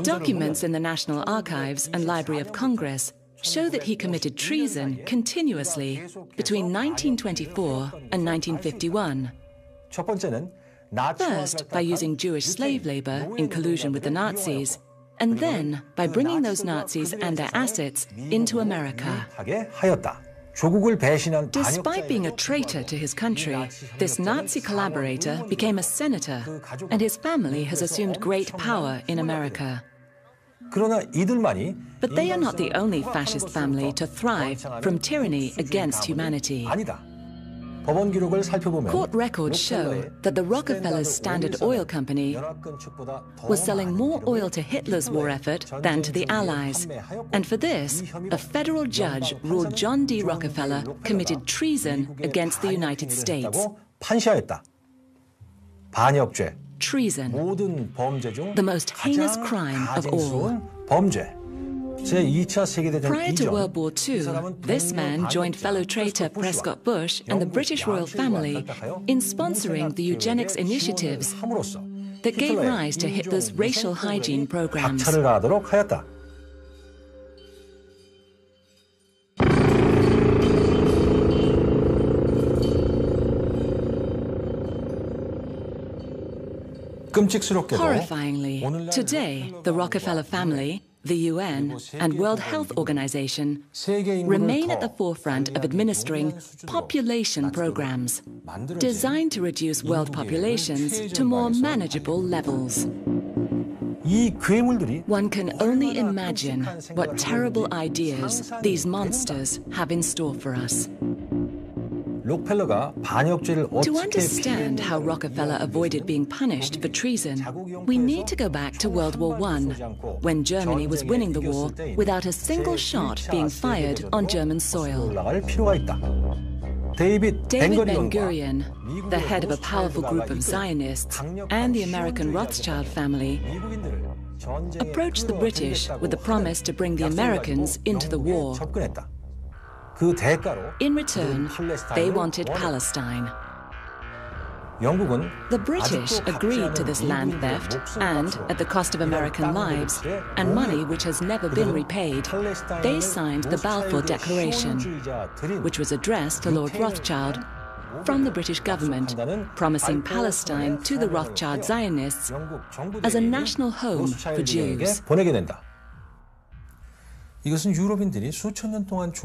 A: Documents in the National Archives and Library of Congress show that he committed treason continuously between 1924 and 1951.
D: 첫 번째는
A: First, by using Jewish slave labor in collusion with the Nazis, and then by bringing those Nazis and their assets into America. Despite being a traitor to his country, this Nazi collaborator became a senator, and his family has assumed great power in America. But they are not the only fascist family to thrive from tyranny against humanity. Court records show that the Rockefeller's Standard Oil Company was selling more oil to Hitler's war effort than to the Allies. And for this, a federal judge ruled John D. Rockefeller committed treason against the United States. Treason, the most heinous crime of all. Prior to World War II, this man joined fellow traitor Prescott Bush and the British royal family in sponsoring the eugenics initiatives that gave rise to Hitler's racial hygiene programs. Horrifyingly, today, the Rockefeller family, the UN, and World Health Organization remain at the forefront of administering population programs designed to reduce world populations to more manageable levels. One can only imagine what terrible ideas these monsters have in store for us. To understand how Rockefeller avoided being punished for treason, we need to go back to World War I, when Germany was winning the war without a single shot being fired on German soil. David Ben-Gurion, the head of a powerful group of Zionists and the American Rothschild family, approached the British with the promise to bring the Americans into the war. In return, they wanted Palestine. The British agreed to this land theft, and at the cost of American lives and money which has never been repaid, they signed the Balfour Declaration, which was addressed to Lord Rothschild from the British government, promising Palestine to the Rothschild Zionists as a national home for Jews.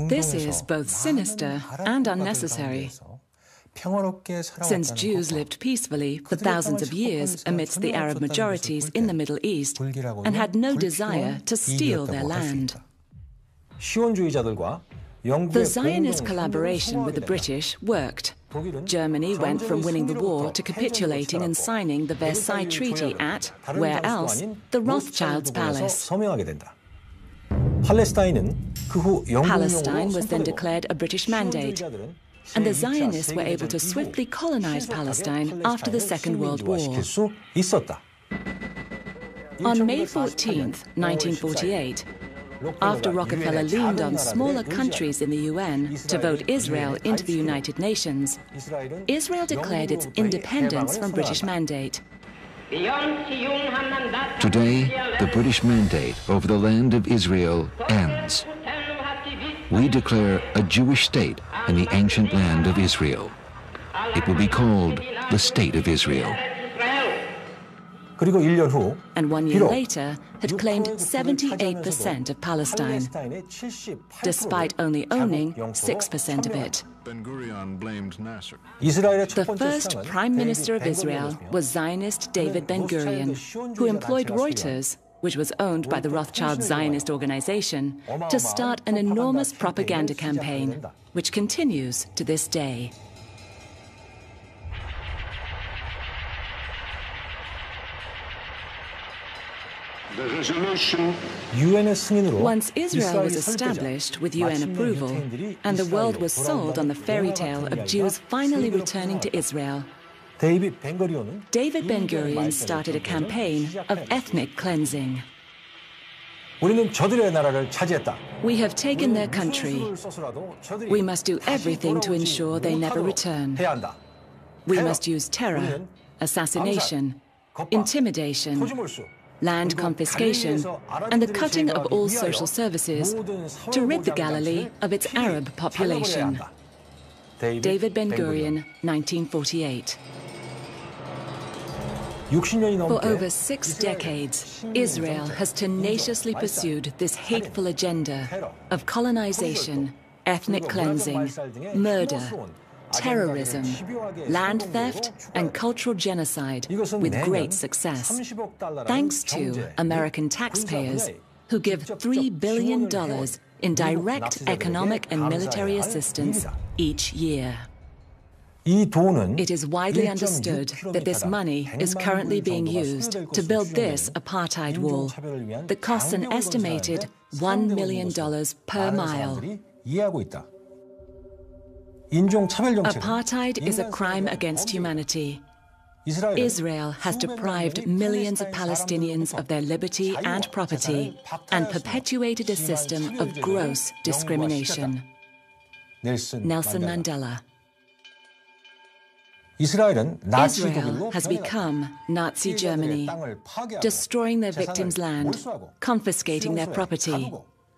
A: This is both sinister and unnecessary, since Jews lived peacefully for thousands of years amidst the Arab majorities in the Middle East and had no desire to steal their land. The Zionist collaboration with the British worked. Germany went from winning the war to capitulating and signing the Versailles Treaty at, where else, the Rothschilds' palace. Palestine was then declared a British mandate, and the Zionists were able to swiftly colonize Palestine after the Second World War. On May 14, 1948, after Rockefeller leaned on smaller countries in the UN to vote Israel into the United Nations, Israel declared its independence from British mandate.
C: Today, the British mandate over the land of Israel ends. We declare a Jewish state in the ancient land of Israel. It will be called the State of Israel.
A: And 1 year later had claimed 78% of Palestine, despite only owning 6% of it. The first Prime Minister of Israel was Zionist David Ben-Gurion, who employed Reuters, which was owned by the Rothschild Zionist organization, to start an enormous propaganda campaign, which continues to this day. Once Israel was established with UN approval, and the world was sold on the fairy tale of Jews finally returning to Israel, David Ben-Gurion started a campaign of ethnic cleansing. We have taken their country. We must do everything to ensure they never return. We must use terror, assassination, intimidation, land confiscation, and the cutting of all social services to rid the Galilee of its Arab population. David Ben-Gurion, 1948. For over 6 decades, Israel has tenaciously pursued this hateful agenda of colonization, ethnic cleansing, murder, terrorism, land theft, and cultural genocide with great success, thanks to American taxpayers who give $3 billion in direct economic and military assistance each year. It is widely understood that this money is currently being used to build this apartheid wall that costs an estimated $1 million per mile. Apartheid is a crime against humanity. Israel has deprived millions of Palestinians of their liberty and property and perpetuated a system of gross discrimination. Nelson Mandela. Israel has become Nazi Germany, destroying their victims' land, confiscating their property,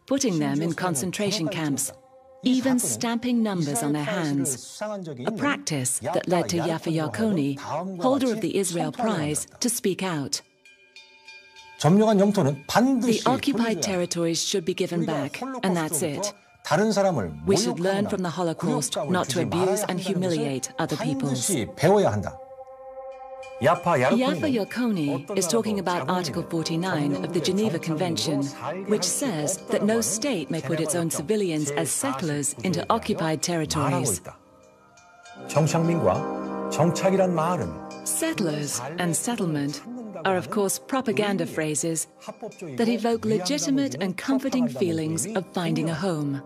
A: putting them in concentration camps, even stamping numbers on their hands, a practice that led to Yafa Yarkoni, holder of the Israel Prize, to speak out. The occupied territories should be given back, and that's it. We should learn from the Holocaust not to abuse and humiliate other peoples. Yafa Yarkoni is talking about Article 49 of the Geneva Convention, which says that no state may put its own civilians as settlers into occupied territories. Settlers and settlement are, of course, propaganda phrases that evoke legitimate and comforting feelings of finding a home.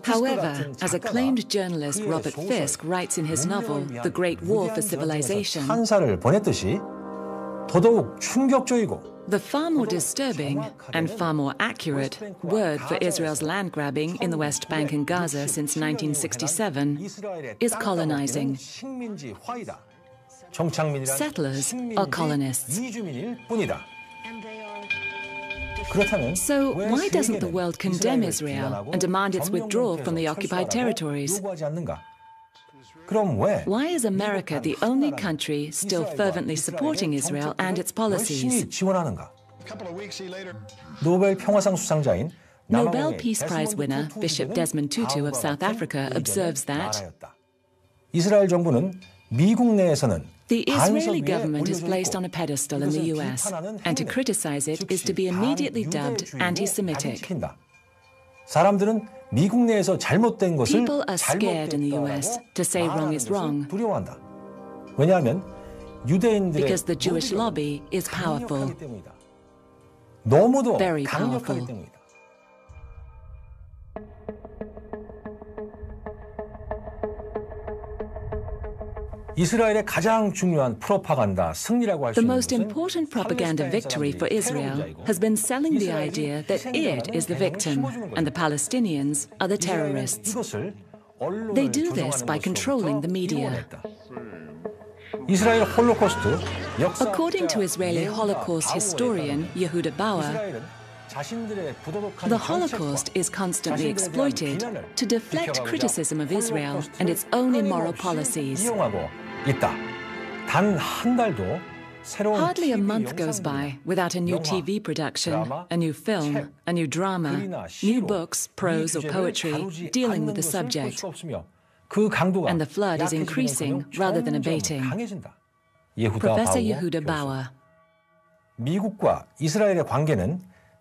A: However, as acclaimed journalist Robert Fisk writes in his novel, The Great War for Civilization, the far more disturbing and far more accurate word for Israel's land grabbing in the West Bank and Gaza since 1967 is colonizing. Settlers are colonists. So why doesn't the world condemn Israel and demand its withdrawal from the occupied territories? Why is America the only country still fervently supporting Israel and its policies? Nobel Peace Prize winner Bishop Desmond Tutu of South Africa observes that the Israeli government is placed on a pedestal in the US, and to criticize it is to be immediately dubbed anti-Semitic. People are scared in the US to say wrong is wrong, because the Jewish lobby is powerful, very powerful. The most important propaganda victory for Israel has been selling the idea that it is the victim and the Palestinians are the terrorists. They do this by controlling the media. According to Israeli Holocaust historian Yehuda Bauer, the Holocaust is constantly exploited to deflect criticism of Israel and its own immoral policies. Hardly a month goes by without a new TV production, a new film, a new drama, new books, prose or poetry dealing with the subject. And the flood is increasing rather than abating. Professor Yehuda Bauer.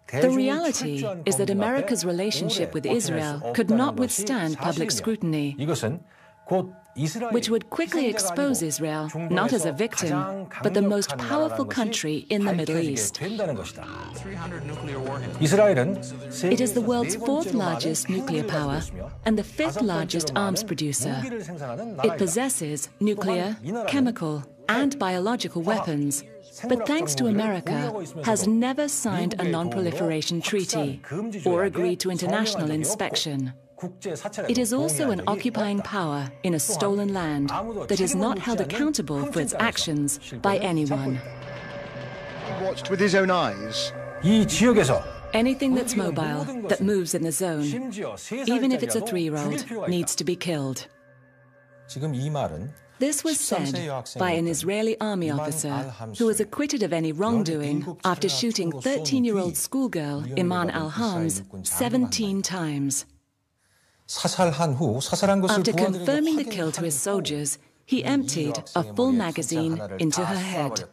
A: The reality is that America's relationship with Israel could not withstand public scrutiny, which would quickly expose Israel not as a victim, but the most powerful country in the Middle East. It is the world's fourth largest nuclear power and the fifth largest arms producer. It possesses nuclear, chemical, and biological weapons, but thanks to America, has never signed a non-proliferation treaty or agreed to international inspection. It is also an occupying power in a stolen land that is not held accountable for its actions by anyone.
B: watched with his own eyes.
D: 이 지역에서
A: Anything that's mobile, that moves in the zone, even if it's a 3-year-old, needs to be killed.
D: 지금 이 말은
A: This was said by an Israeli army officer who was acquitted of any wrongdoing after shooting 13-year-old schoolgirl Iman al-Hams 17 times.
D: 사살한 후 사살한 것을
A: After
D: 보아들에게
A: confirming the kill to his soldiers, he emptied a full magazine into her head.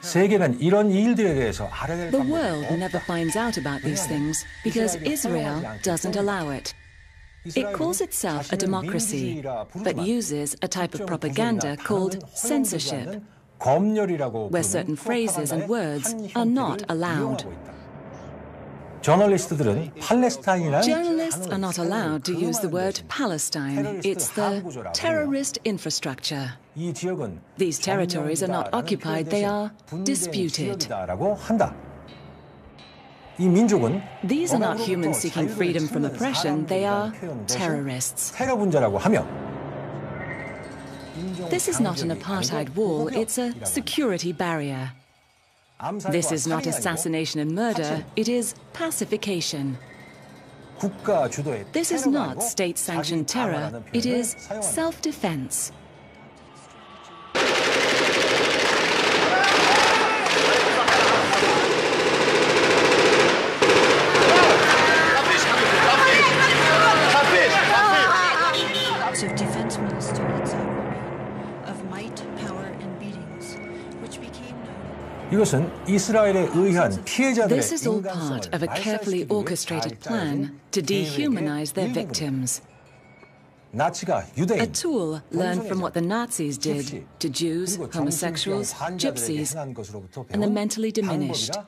D: 세계는 이런 일들에 대해서 알아낼
A: The world never finds out about these things because Israel doesn't allow it. It calls itself a democracy, but uses a type of propaganda called censorship, where certain phrases and words are not allowed.
D: Journalists
A: are not allowed to use the word Palestine. It's the terrorist infrastructure. These territories are not occupied, they are disputed. These are not humans seeking freedom from oppression, they are terrorists. This is not an apartheid wall, it's a security barrier. This is not assassination and murder, it is pacification. This is not state-sanctioned terror, it is self-defense.
E: Of Defense Minister Yitzhak of might, power, and beatings, which became known.
A: This is all part of a carefully orchestrated plan to dehumanize their victims. A tool learned from what the Nazis did to Jews, homosexuals, gypsies, and the mentally diminished.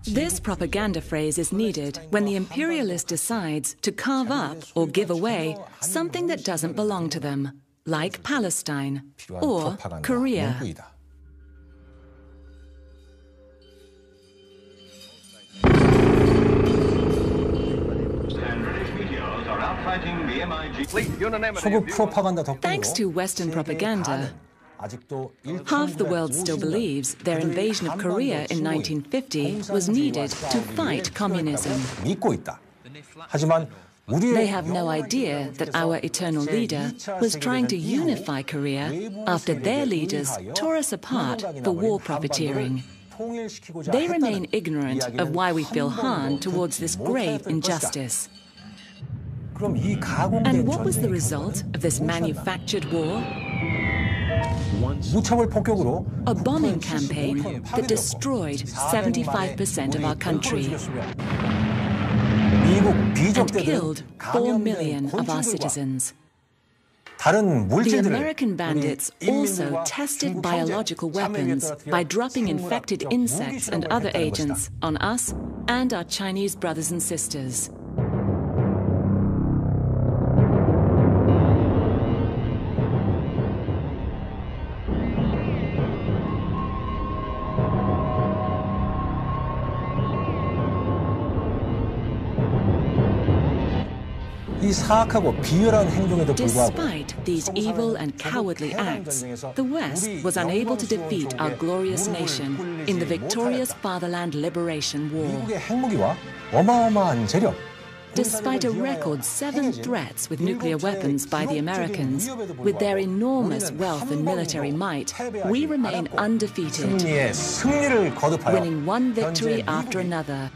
A: This propaganda phrase is needed when the imperialist decides to carve up or give away something that doesn't belong to them, like Palestine or Korea. Thanks to Western propaganda, half the world still believes their invasion of Korea in 1950 was needed to fight communism. They have no idea that our eternal leader was trying to unify Korea after their leaders tore us apart for war profiteering. They remain ignorant of why we feel harm towards this grave injustice. And what was the result of this manufactured war? A bombing campaign that destroyed 75% of our country and killed 4 million of our citizens. The American bandits also tested biological weapons by dropping infected insects and other agents on us and our Chinese brothers and sisters. Despite these evil and cowardly acts, the West was unable to defeat our glorious nation in the victorious Fatherland Liberation War. Despite a record 7 threats with nuclear weapons by the Americans, with their enormous wealth and military might, we remain undefeated, winning one victory after another,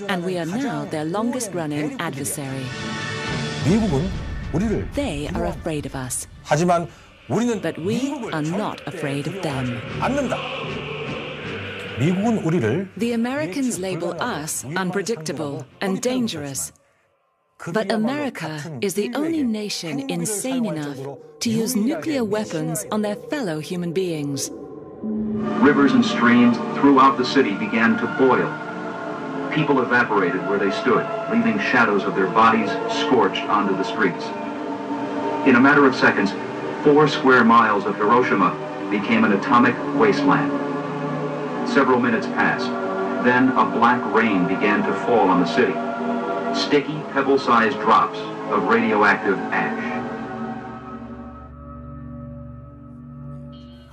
A: and we are now their longest-running adversary. They are afraid of us, but we are not afraid of them. The Americans label us unpredictable and dangerous, but America is the only nation insane enough to use nuclear weapons on their fellow human beings.
F: Rivers and streams throughout the city began to boil. People evaporated where they stood, leaving shadows of their bodies scorched onto the streets. In a matter of seconds, 4 square miles of Hiroshima became an atomic wasteland. Several minutes passed. Then a black rain began to fall on the city. sticky, pebble-sized drops of radioactive ash.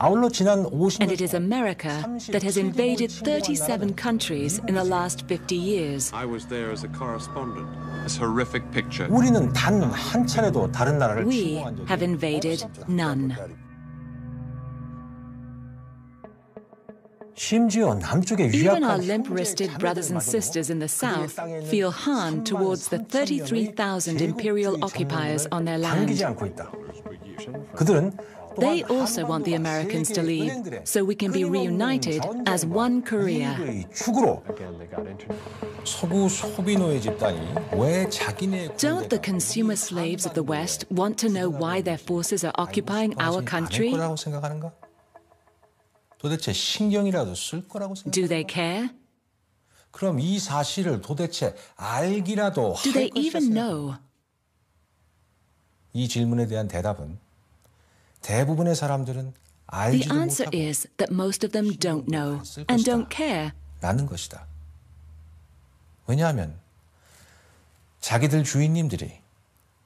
A: And it is America that has invaded 37 countries in the last 50 years.
T: I was there as a correspondent. This horrific picture.
D: 우리는 단 한 차례도 다른 나라를
A: We
D: 침공한 적이
A: have invaded none.
D: 심지어 남쪽의
A: Even our
D: 유약한
A: limp-wristed brothers and sisters in the south feel harm towards the 33,000 imperial occupiers on their land.
D: 당기지 않고 있다. 그들은
A: They also want the Americans to leave, so we can be reunited as one Korea.
D: 축으로 서구 소비노예 집단이 왜 자기네
A: Don't the consumer slaves of the West want to know why their forces are occupying our country?
D: 거라고 생각하는가? 도대체 신경이라도 쓸 거라고 생각하는가?
A: Do they care?
D: 그럼 이 사실을 도대체 알기라도
A: Do
D: 할
A: they
D: 것이라
A: even know?
D: 이 질문에 대한 대답은 대부분의 사람들은
A: The
D: 알지도
A: answer
D: 못하고
A: is that most of them don't know and don't care.
D: 라는 것이다. 왜냐하면 자기들 주인님들이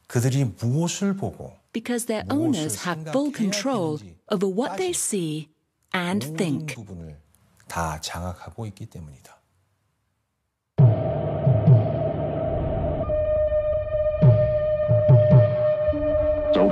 D: 그들이 무엇을 보고
A: Because their owners have full control over what they see and think.
D: 부분을 다 장악하고 있기 때문이다.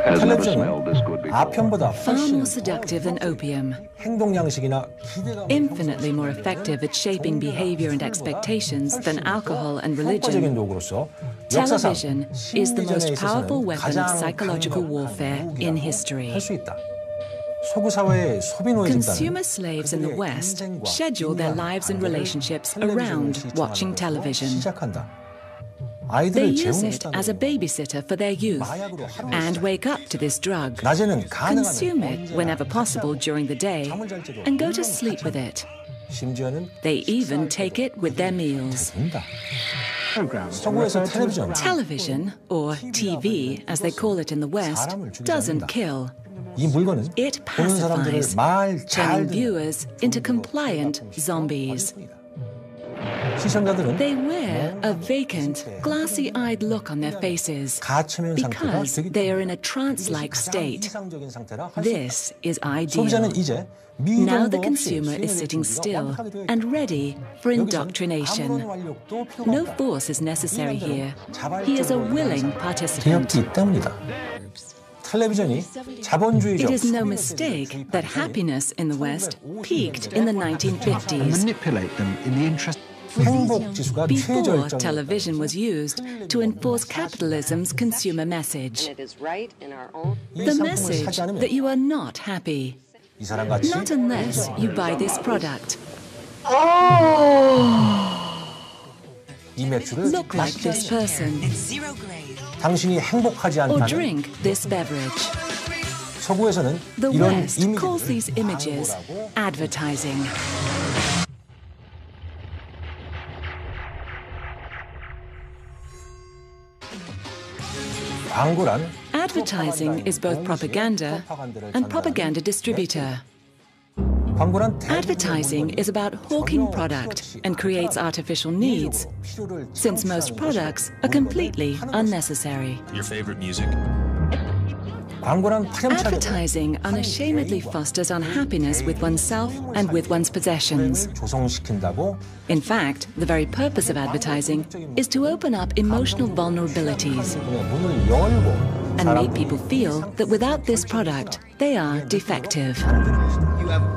D: 텔레비전은 아편보다
A: Far more seductive than opium,
D: 행동 양식이나 기대감
A: infinitely more effective at shaping behavior and expectations than alcohol and
D: 효과적인
A: religion.
D: 도구로서 역사상
A: Television is the most
D: 심리전에
A: powerful
D: 있어서는
A: weapon of
D: 가장
A: psychological warfare in history.
D: 할 수 있다. 서구 사회의 소비노예
A: Consumer
D: 집단은
A: slaves in the West schedule their lives and relationships around watching television.
D: 시작한다.
A: They
D: 아이들을
A: use it
D: 재우는
A: as a babysitter for their youth and wake up to this drug,
D: 낮에는
A: consume it
D: 가능하면
A: whenever possible during the day, and go to sleep with it.
D: 심지어는
A: They even take it with their meals.
D: 서구에서 텔레비전
A: Television, or TV as they call it in the West, doesn't kill.
D: 이 물건은
A: It
D: 보는 사람들을
A: pacifies,
D: 말 잘
A: turning viewers into compliant zombies.
D: 시청자들은
A: They wear a vacant, glassy-eyed look on their faces
D: 가체면 상태가
A: because
D: 되기
A: they are in a trance-like state.
D: 이상적인 상태라 할 수 있다.
A: This is ideal.
D: 소비자는 이제
A: Now the
D: 미련도 없이
A: consumer is
D: 시민의
A: sitting
D: 준비가
A: still
D: 완벽하게 되어 있다.
A: and ready for
D: 여기선
A: indoctrination.
D: 아무런 완력도 필요가
A: No
D: 없다.
A: force is necessary here.
D: 자발적으로
A: He is a willing participant.
D: 되었기 때문이다. 텔레비전이 자본주의적
A: It is no mistake that happiness in the West peaked in the 1950s.
V: manipulate them in the interest.
D: 행복 지수가
A: Before
D: 최절정.
A: television was used to enforce capitalism's consumer message. The message that you are not happy,
D: 이 사람같이
A: not unless you buy this product.
D: 이 맥주를
A: Look like this person
D: 당신이 행복하지
A: or
D: 않다는
A: drink this beverage.
D: 서구에서는
A: The
D: 이런
A: West calls these
D: 이미지를
A: images
D: 광고라고
A: advertising.
D: 광고란
A: Advertising is both propaganda and propaganda distributor.
D: 광고란
A: Advertising is about hawking product and creates artificial needs, since most products are completely unnecessary.
I: Your favorite music?
D: 광고란 파렴치하게
A: Advertising unashamedly fosters unhappiness with oneself and with one's possessions.
D: 조성시킨다고
A: In fact, the very purpose of advertising is to open up emotional vulnerabilities
D: 문을 열고
A: and make people feel that without this product, they are defective.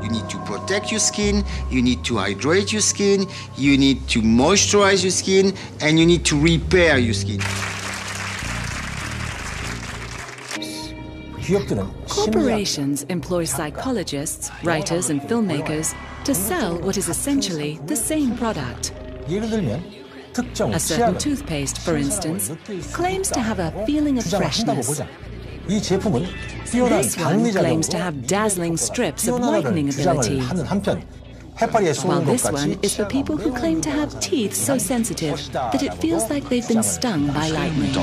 K: You need to protect your skin, you need to hydrate your skin, you need to moisturize your skin, and you need to repair your skin.
D: 기업들은
A: Corporations employ psychologists, writers, and filmmakers to sell what is essentially the same product.
D: 예를 들면 특정
A: A certain
D: 치약은
A: toothpaste, for instance, claims to have a feeling of
D: 주장한다고
A: freshness.
D: 보자. 이 제품은 뛰어난
A: This one claims to
D: 박리작용으로
A: have dazzling strips of whitening
D: 주장을
A: ability,
D: 하는 한편 해파리에
A: while
D: 쏘는 것
A: this
D: 같이
A: one is for people who claim to have teeth so sensitive that it feels like they've been stung by lightning.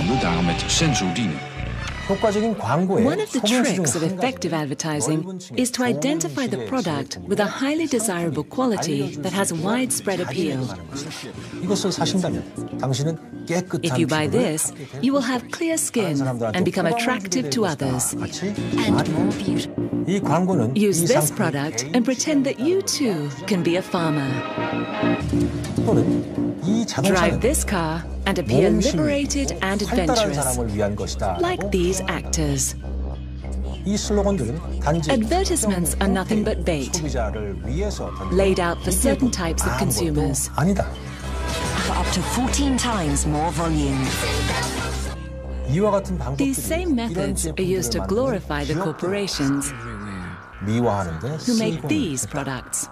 D: 효과적인 광고의
A: One of the
D: 속임수 중
A: tricks of
D: 한
A: effective
D: 가지는
A: advertising is to identify the product with a highly desirable quality that has widespread appeal.
D: 이것을 사신다면 당신은 깨끗한
A: If you buy
D: 피부를
A: this, you will have clear skin and become attractive to others.
E: And more beautiful.
D: 이 광고는
A: Use
D: 이
A: this
D: 상품이
A: product and pretend that you too can be a farmer.
D: 또는 이
A: Drive
D: 자동차는
A: this car and appear
D: 모험심이
A: liberated and
D: 활달한
A: adventurous,
D: 사람을 위한 것이다.
A: like these actors.
D: 이 슬로건들은 단지
A: Advertisements are nothing but bait,
D: 소비자를 위해서
A: laid out for certain types of consumers.
D: 아니다.
E: For up to 14 times more volume.
D: 이와 같은
A: These
D: 방법들이
A: same methods are used to glorify the corporations
D: 미화하는 데
A: who make
D: 쓰이고
A: these
D: 있다.
A: products.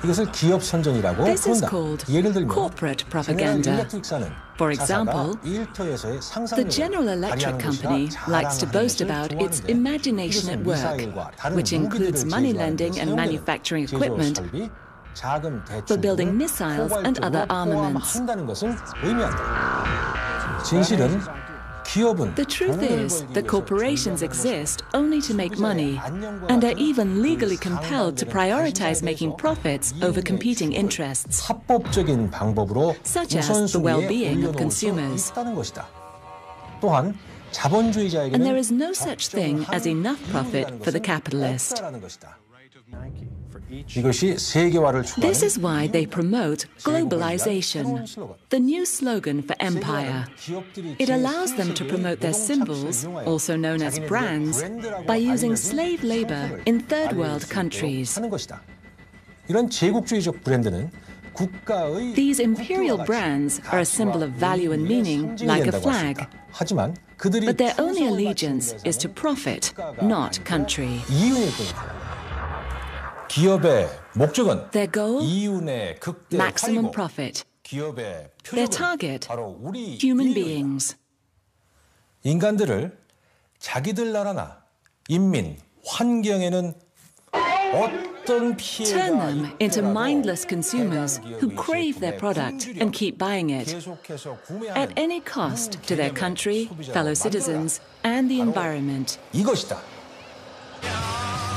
D: 이것을 기업 선전이라고
A: This is
D: 부른다.
A: called
D: 예를 들면
A: corporate
D: 제네럴
A: propaganda.
D: 일렉트릭사는
A: For
D: 자사가
A: example,
D: 일터에서의
A: The
D: 상상력을
A: General Electric
D: 발휘하는
A: Company
D: 것이라
A: likes to boast
D: 자랑하는
A: about
D: 것을
A: its
D: 좋아하는데
A: imagination at
D: 이것은
A: work,
D: 미사일과 다른
A: which includes
D: 무기들을
A: money
D: 제조하는
A: lending
D: 데
A: and
D: 사용되는
A: manufacturing
D: 제조
A: equipment
D: 설비, 자금
A: for building
D: 대출을
A: missiles and other
D: 포괄적으로
A: armaments.
D: 포함한다는 것을 의미한다. 진실은 기업은
A: The truth is that corporations exist only to make money and are even legally compelled to prioritize making profits over competing interests,
D: 합법적인 방법으로
A: such as the
D: 우선순위에
A: well-being of
D: 올려놓을 수
A: consumers.
D: 있다는 것이다. 또한 자본주의자에게는
A: And there is no such thing as enough profit for the capitalist.
D: 없다라는 것이다. 이것이 세계화를
A: This is
D: 추구하는
A: why they promote globalization, the new slogan for empire. It allows them to promote their symbols, also known as brands, by using slave labor in third world countries.
D: 하는 것이다. 이런 제국주의적 브랜드는 국가의
A: These imperial brands are a symbol of value and meaning, like a flag.
D: 하지만 그들이
A: But their only allegiance is to profit, not country.
D: 이윤일 뿐이다. 기업의 목적은
A: Their goal?
D: 이윤의 극대
A: Maximum
D: 활용.
A: profit.
D: 기업의
A: Their
D: 표적은
A: target?
D: 바로 우리
A: Human
D: 인류다.
A: beings.
D: 인간들을 자기들 나라나 인민, 환경에는 어떤 피해가
A: Turn them into
D: 있더라도
A: mindless consumers who crave their product and keep buying it
D: 계속해서
A: at
D: 구매하는
A: any cost to their country, fellow citizens, and the environment.
D: 이것이다.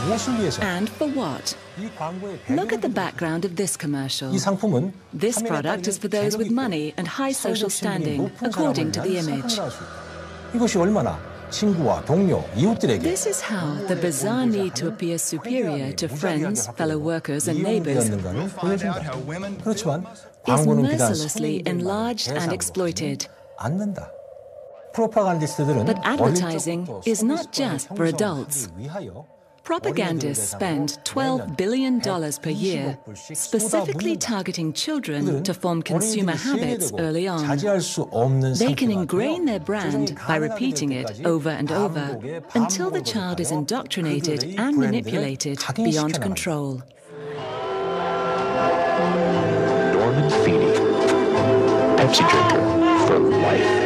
D: 무엇을 위해서?
A: And for what?
D: 이 광고의
A: Look at the background of this commercial.
D: 이 상품은
A: This product is for those with money and high social standing, according to the image.
D: 이것이 얼마나 친구와 동료, 이웃들에게
A: This is how the bizarre need to appear superior to friends, fellow workers, and neighbors
D: 이용되었는가를 보여준다. 그렇지만
A: is
D: 광고는 비단
A: mercilessly enlarged and exploited.
D: 않는다. 프로파간디스트들은
A: But advertising is not just for adults.
D: 위하여
A: Propagandists spend $12 billion per year specifically targeting children to form consumer habits early on.
D: 자제할 수 없는
A: They can
D: 상태가
A: ingrain their
D: 되어
A: brand by repeating it over and over until the child is indoctrinated and manipulated beyond control.
O: Norman Feeney, Pepsi drinker for life.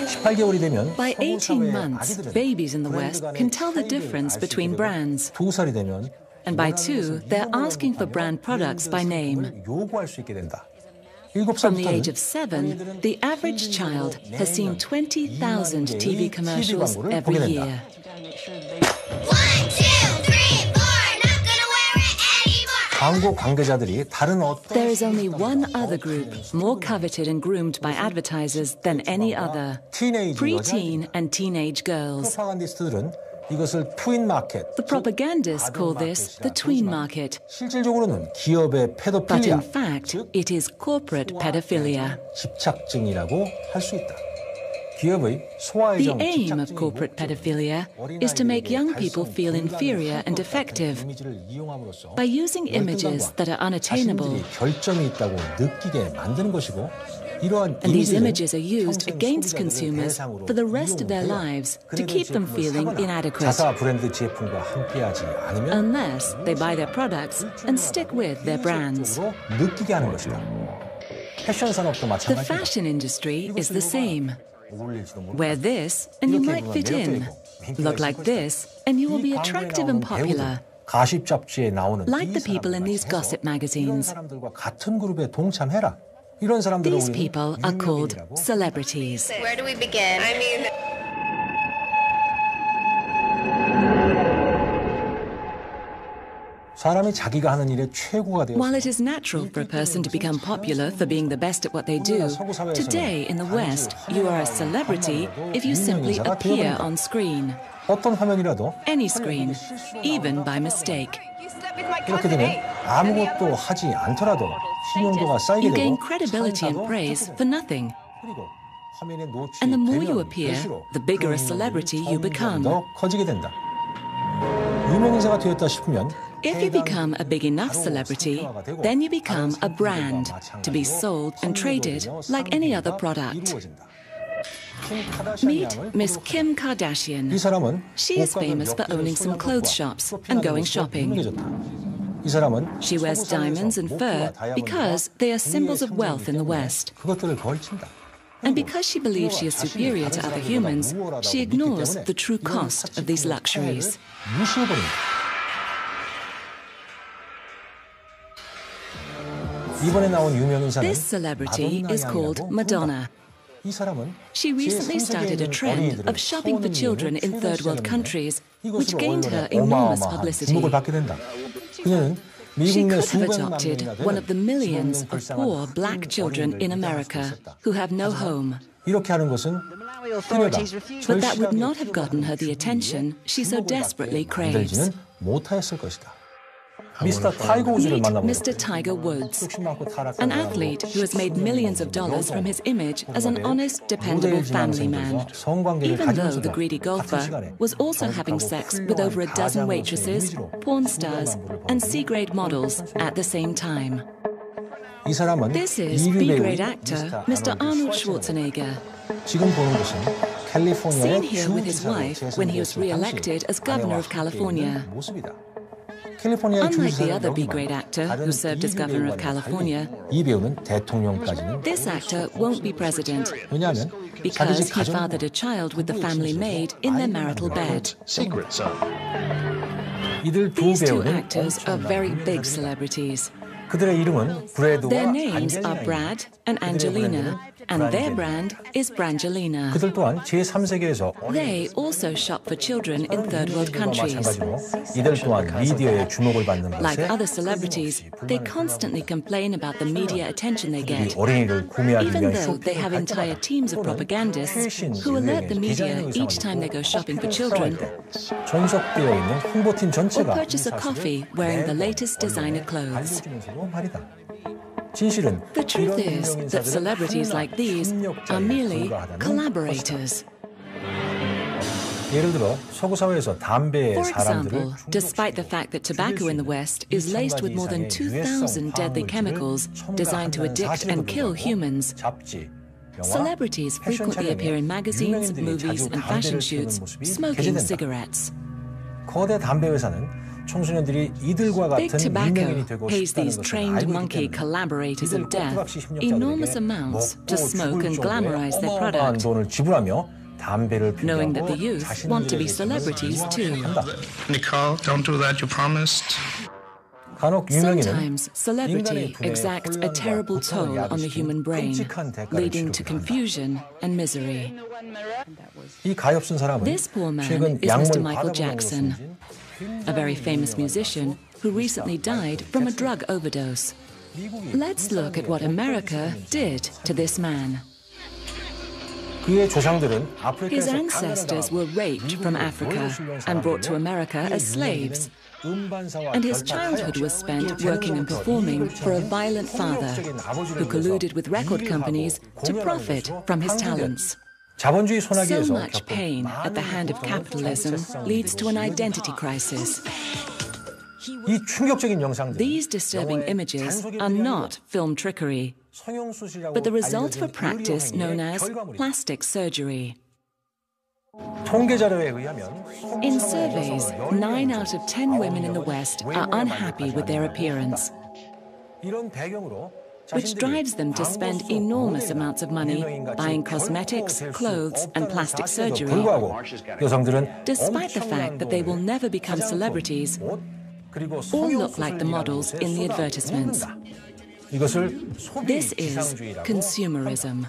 D: 18개월이 되면
A: By 18
D: 서구 사회의
A: months,
D: 아기들은
A: babies in the West
D: 브랜드 간의
A: can tell the
D: 차이를
A: difference
D: 알 수
A: between
D: 있게 되고
A: brands.
D: 2살이 되면
A: And by 2, they're asking for brand products by name.
D: 요구할 수 있게 된다.
A: From the age
D: 7살부터는
A: of 7, the average child has seen 20,000 TV commercials
D: 광고를
A: every
D: 보게 된다.
A: year.
D: 광고 관계자들이 다른 어떤
A: There is only one other group more coveted and groomed by advertisers than any other: preteen and teenage girls.
D: 프로파간디스트들은 이것을 트윈 마켓,
A: The propagandists call this the tween market,
D: 실질적으로는 기업의
A: but
D: 페도필리아,
A: in fact, it is corporate pedophilia.
D: 집착증이라고 할 수 있다. 기업의
A: The
D: 소아의정
A: aim of
D: 집착증이
A: corporate pedophilia is to make young people feel inferior and defective
D: 이미지를 이용함으로써
A: by using images that are unattainable.
D: 자신들이 결점이 있다고 느끼게 만드는 것이고 이러한
A: And these
D: 이미지는
A: images are used
D: 평생
A: against
D: 소비자들의
A: consumers
D: 대상으로
A: for the rest of their
D: 이용되어
A: lives to
D: 그들의
A: keep them
D: 제품을
A: feeling
D: 사거나
A: inadequate.
D: 자사 브랜드 제품과 함께하지 않으면
A: Unless they buy their products and stick with their brands.
D: 적으로 느끼게 하는 것이다. 패션 산업도
A: The
D: 마찬가지다.
A: fashion industry is the same.
D: 어울릴지도 몰라.
A: Wear this and you might fit in. Look like this and you will be attractive and popular,
D: 가십 잡지에 나오는
A: like the
D: 이
A: people in these
D: 사람들과
A: gossip
D: 해서 이런
A: magazines.
D: 사람들과 같은 그룹에 동참해라. 이런 사람들을
A: These
D: 우리는
A: people are called
D: 유명인이라고
A: celebrities.
I: Where do we begin? I mean...
D: 사람이 자기가 하는 일의 최고가 되어서
A: While it is natural for a person to become popular for being the best at what they do, today in the West, you are a celebrity if you simply appear on screen.
D: 어떤 화면이라도
A: Any screen, even by mistake.
D: 이렇게 되면 아무것도 하지 않더라도 신용도가 쌓이게
A: You
D: 되고
A: gain credibility and praise for nothing.
D: 그리고 화면에
A: And the more you
D: 노출되면
A: appear,
D: 될수록
A: the bigger a celebrity you become.
D: 더 커지게 된다. 유명인사가 되었다 싶으면
A: If you become a big enough celebrity, then you become a brand to be sold and traded like any other product. Meet Miss Kim Kardashian.
D: 이 사람은
A: She is famous for owning some clothes shops and going shopping.
D: 이 사람은
A: She wears diamonds and fur because they are symbols of wealth in the West.
D: 그것들을 걸친다.
A: And because she believes she is superior to other humans, she ignores the true cost of these luxuries.
D: 무시해버린다. 이번에 나온 유명인사는
A: This celebrity is called Madonna.
D: 이 사람은
A: She recently started a trend of shopping for children in third world countries, which gained her enormous publicity.
D: 주목을 받게 된다. 그녀는
A: She
D: 미국 내
A: could have
D: 수백만
A: adopted
D: 명이나
A: one of the
D: 되는
A: millions of poor black children in America who have no home.
D: 이렇게 하는 것은 그녀가
A: But that would not have gotten her the attention she so desperately craves.
D: 만들지는 못하였을 것이다. 미스터 타이거 우즈를
A: Meet
D: 만나보고
A: Mr. Tiger Woods,
D: 욕심 많고 타락한
A: an athlete who has made millions of dollars from his image as an honest, dependable family man. Even though the greedy golfer was also having sex with over a dozen waitresses, porn stars, and C-grade models at the same time.
D: 이 사람은
A: This is
D: 이류
A: B-grade
D: 배우
A: actor Mr. Arnold Schwarzenegger.
D: 지금 보는 것은
A: Seen
D: 캘리포니아의
A: here with his wife when he was re-elected as governor of California.
D: 모습이다. 캘리포니아의
A: Unlike the other
D: 주지사는
A: B-grade actor who served as governor of California,
D: 이 배우는 대통령까지는
A: this actor won't be president
D: 왜냐하면
A: because
D: 자기 집
A: he
D: 가정
A: fathered a child with the family maid in their marital bed.
D: 이들 두
A: These two
D: 배우는
A: actors are very big celebrities.
D: 그들의 이름은 브래드와
A: Their names are
D: 안젤리나입니다.
A: Brad and Angelina, and their brand is Brangelina.
D: 그들 또한 제3세계에서
A: They also shop for children in third world countries.
D: 마찬가지로 이들 또한 미디어의 주목을 받는
A: Like
D: 것에
A: other celebrities, they constantly complain about the media attention they get,
D: 어린이를 구매하기
A: even
D: 위한
A: though they have entire teams of propagandists who alert the media each time they go shopping for children,
D: 전속되어 있는 홍보팀
A: or
D: 전체가
A: purchase a coffee wearing the latest designer clothes.
D: 말이다. 진실은
A: The truth
D: 이런
A: is that
D: 유명인사들은
A: celebrities like these are merely collaborators.
D: 예를 들어 서구 사회에서 담배에
A: For
D: 사람들을
A: example, despite the fact that tobacco in the West is laced with more than 2,000 deadly chemicals designed to addict and kill humans,
D: 잡지, 영화,
A: celebrities frequently appear in magazines, movies, and fashion shoots smoking cigarettes.
D: 거대 담배 회사는 청소년들이 이들과
A: Big
D: 같은
A: Tobacco
D: 유명인이 되고
A: pays
D: 싶다는
A: these
D: 것을
A: trained
D: 알고
A: monkey
D: 있기 때문에
A: collaborators
D: 이들
A: of death
D: 꼭두각시
A: enormous
D: 협력자들에게
A: amounts to
D: 먹고
A: smoke
D: 죽을
A: and
D: 정도의
A: glamorize their
D: 어마어마한
A: product,
D: 돈을 지불하며 담배를
A: knowing that the
D: 피우고
A: youth want to be celebrities too.
L: Nicole, don't do that, you promised.
D: 간혹 유명인은
A: Sometimes celebrity exacts a terrible toll on the human brain, leading to confusion and misery.
D: 이 가엾은 사람은
A: This poor man
D: 최근
A: is Mr.
D: 약물
A: Michael
D: 과다분양으로
A: Jackson, a very famous musician who recently died from a drug overdose. Let's look at what America did to this man.
D: 그의 조상들은
A: His
D: 아프리카에서
A: ancestors were raped from Africa and brought to America as slaves, and his childhood was spent working and performing for a violent father who colluded with record companies to profit from his talents.
D: 자본주의
A: So
D: 소나기에서
A: much pain at the hand of capitalism leads to an identity crisis.
D: 이 충격적인 영상들
A: These disturbing images are not film trickery, but the result of a practice known as plastic surgery.
D: 통계 자료에 의하면
A: In surveys, 9 out of 10 women in the West are unhappy with their appearance,
D: 이런 배경으로
A: which drives them to spend enormous amounts of money buying cosmetics, clothes, and plastic surgery,
D: 불구하고 여성들은
A: despite the fact that they will never become celebrities or look like the models in the advertisements.
D: 이것을 소비
A: This is
D: 지상주의라고
A: consumerism.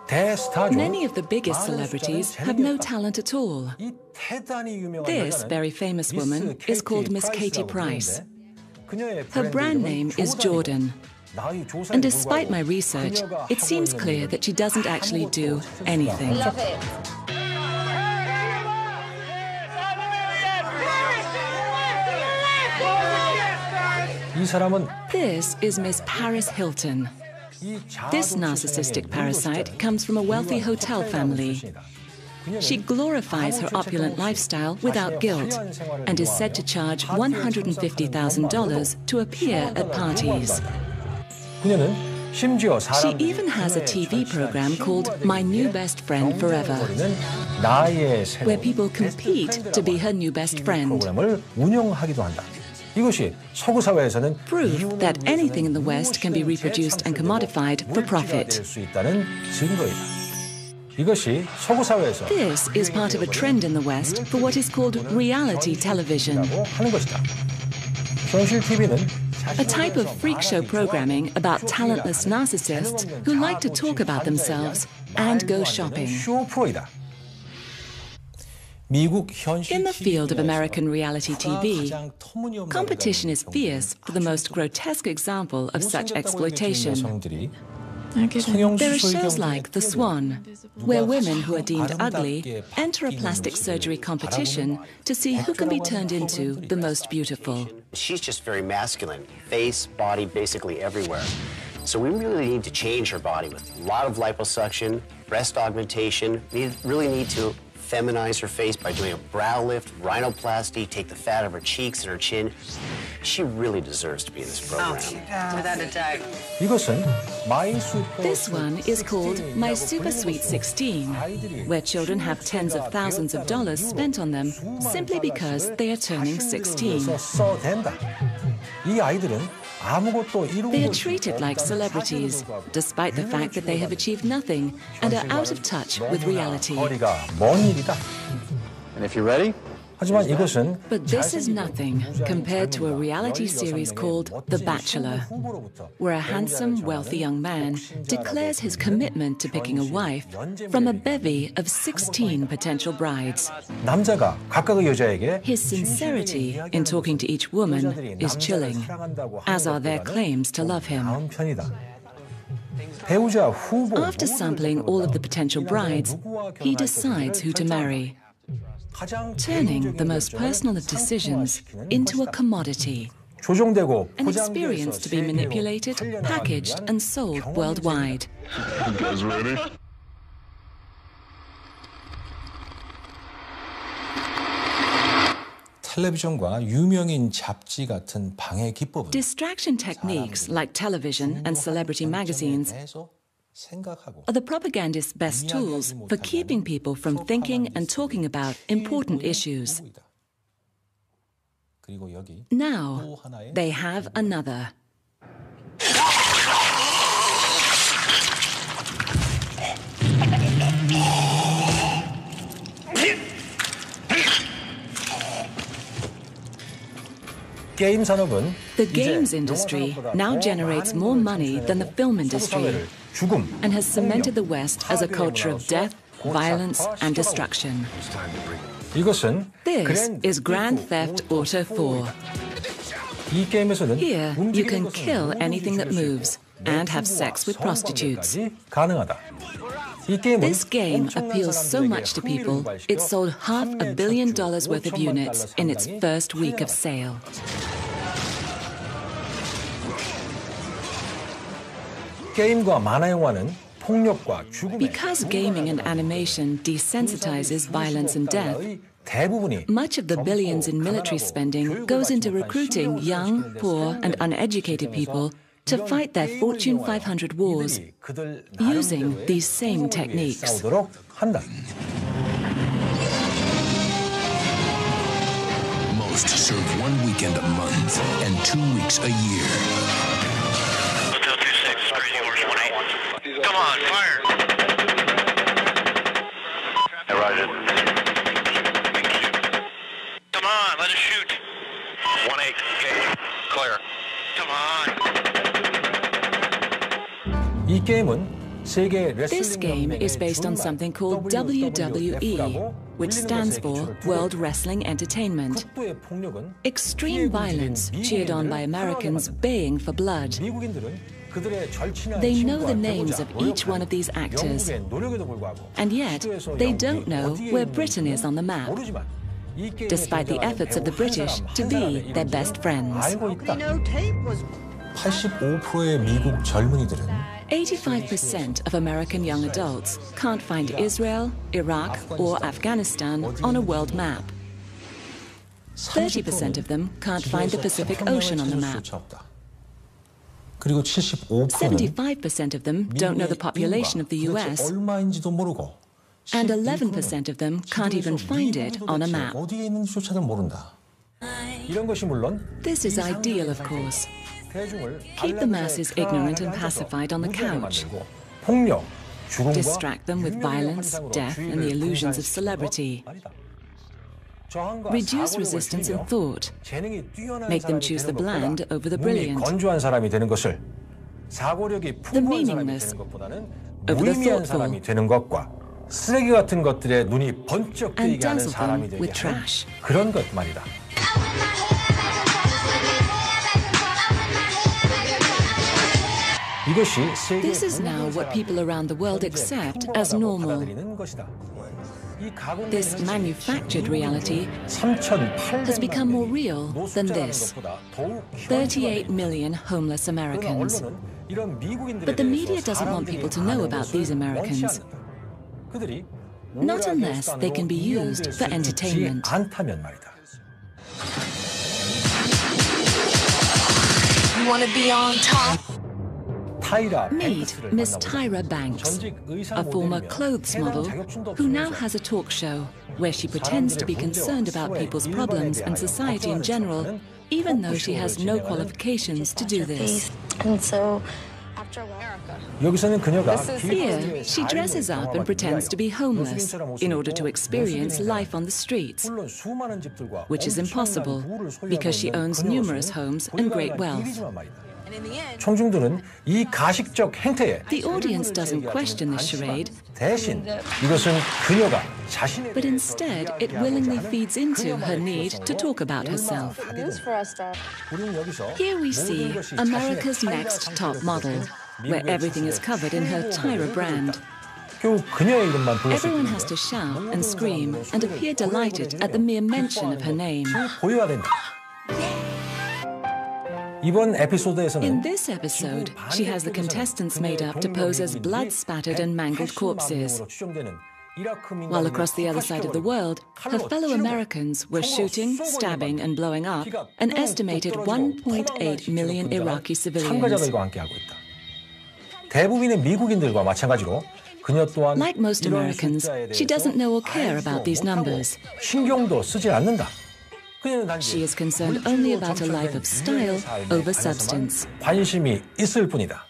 D: 대스타죠.
A: Many of the biggest celebrities have no talent at all.
D: 대단히 유명한
A: This
D: 여자는
A: very famous woman is called Miss Katie Price.
D: 그녀의
A: Her brand name is Jordan. And despite my
D: 불구하고
A: research,
D: 그녀가
A: it seems
D: 하고
A: clear
D: 있는
A: that she doesn't actually do anything.
I: Love it.
D: 이 사람은
A: This is Miss Paris Hilton. This narcissistic parasite comes from a wealthy hotel family. She glorifies her opulent lifestyle without guilt and is said to charge $150,000 to appear at parties.
D: 그녀는 심지어
A: She even has a TV program called My New Best Friend Forever, where people compete to be her new best friend.
D: 프로그램을 운영하기도 한다. 이것이 서구 사회에서는
A: Proof that anything in the West can be reproduced and commodified for profit.
D: 될 수 있다는 증거이다. 이것이 서구 사회에서
A: This is part of a trend in the West for what is called reality television,
D: 하는 것이다. 현실 TV는
A: a type of freak show programming about talentless narcissists who like to talk about themselves and go shopping.
D: 쇼 프로이다. 미국 현실
A: In the field of American reality TV, competition is fierce for the most grotesque example of such exploitation. There are shows like The Swan, where women who are deemed ugly enter a plastic surgery competition to see who can be turned into the most beautiful.
N: She's just very masculine, face, body, basically everywhere. So we really need to change her body with a lot of liposuction, breast augmentation. We really need to feminize her face by doing a brow lift, rhinoplasty, take the fat out of her cheeks and her chin. She really deserves to be in this program.
I: Without a doubt.
D: 이것은 My Super
A: This one is called My Super Sweet 16, where children have tens of thousands of dollars spent on them simply because they are turning 16.
D: 써댄다. 이 아이들은 아무것도 이루고
A: They are treated like celebrities, despite the fact that they have achieved nothing and are out of touch with reality.
D: 거리가 먼 일이다.
W: And if you're ready,
D: 하지만 이것은
A: But this is nothing compared to a reality series called The Bachelor, where a handsome, wealthy young man declares his commitment to picking a wife from a bevy of 16 potential brides.
D: 남자가 각각의 여자에게
A: His sincerity in talking to each woman is chilling, as are their claims to love him.
D: 배우자 후보
A: After sampling all of the potential brides, he decides who to marry, turning the most personal of decisions into a commodity,
D: 조종되고
A: an experience to be manipulated, packaged, and sold worldwide.
W: you guys ready?
D: 텔레비전과 유명인 잡지 같은 방해 기법은
A: Distraction techniques like television and celebrity magazines are the propagandist's best tools for keeping people from thinking and talking about important issues. Now, they have another.
D: 게임 산업은
A: The games industry now generates more money than the film industry and has cemented the West as a culture of death, violence, and destruction.
D: 이것은
A: This is Grand Theft Auto 4.
D: 이 게임에서는
A: Here, you can kill anything that moves and have sex with prostitutes.
D: 가능하다. 이 게임은
A: This game appeals so much to people, it sold $500 million worth of units in its first week of sale.
D: 게임과 만화 영화는 폭력과 죽음의
A: Because gaming and animation desensitizes violence and death,
D: 대부분이
A: much of the billions in military spending goes into recruiting young, poor, and uneducated people to fight their Fortune 500 wars using these same techniques.
D: 싸우도록 한다.
X: Most serve 1 weekend a month and 2 weeks a year.
M: Hotel 26, crazy horse 18. Come on, fire! Hey, Roger. Come on, let us shoot. 18, okay, clear. Come on.
D: 이 게임은 세계
A: This game is based on something called WWE, which stands for World Wrestling Entertainment. Extreme violence cheered on by Americans baying for blood. They know the names of each one of these actors, and yet they don't know where Britain is on the map, despite the efforts of the British to be their best friends.
D: 85%의 미국 젊은이들은
A: 85% of American young adults can't find Israel, Iraq, or Afghanistan on a world map. 30% of them can't find the Pacific Ocean on the map.
D: 그리고 75%
A: of them don't know the population of the US,
D: 얼마인지도 모르고
A: and 11% of them can't even find it on a map.
D: 어디에 있는지조차도 모른다. 이런 것이 물론
A: This is ideal, of course. Keep the masses ignorant and pacified on the couch. Distract them with violence, death, and the illusions of celebrity. Reduce resistance in thought. Make them choose the bland over the brilliant, the meaningless over the thoughtful, and dazzle them with trash.
D: 그런 것 말이다.
A: This is now what people around the world accept as normal. This manufactured reality has become more real than this. 38 million homeless Americans. But the media doesn't want people to know about these Americans. Not unless they can be used for entertainment.
G: You want to be on top?
A: Meet Miss Tyra Banks, a former clothes model who now has a talk show where she pretends to be concerned about people's problems and society in general, even though she has no qualifications to do this.
G: And so,
A: here, she dresses up and pretends to be homeless in order to experience life on the streets, which is impossible because she owns numerous homes and great wealth.
D: 청중들은 이 가식적 행태에
A: The audience doesn't question the charade,
D: 대신 이것은 그녀가 자신의
A: but instead it willingly feeds into her need to talk about herself. Here we see America's Next Top Model, where everything is covered in her Tyra brand. Everyone has to shout and scream and appear delighted at the mere mention of her name. In this episode, she has the contestants made up to pose as blood-spattered and mangled corpses, while across the other side of the world, her fellow Americans were shooting, stabbing, and blowing up an estimated 1.8 million Iraqi civilians. Like most Americans, she doesn't know or care about these numbers. She is concerned only about a life of style over substance.
D: 관심이 있을 뿐이다.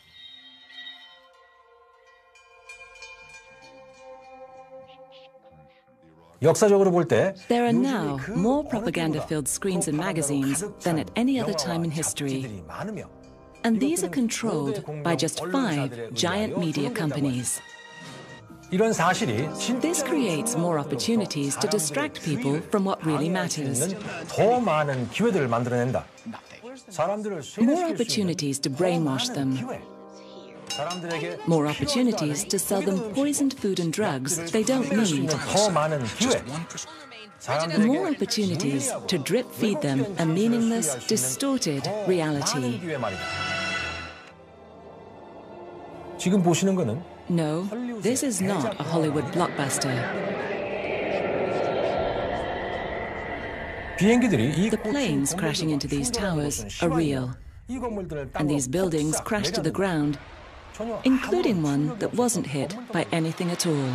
D: 역사적으로 볼 때
A: There are now more propaganda-filled screens and magazines than at any other time in history. And these are controlled by just 5 giant media companies. This creates more opportunities to distract people from what really matters. More opportunities to brainwash them. More opportunities to sell them poisoned food and drugs they don't need. More opportunities to drip-feed them a meaningless, distorted reality.
D: 지금 보시는 거는
A: No, this is not a Hollywood blockbuster. The planes crashing into these towers are real, and these buildings crashed to the ground, including one that wasn't hit by anything at all.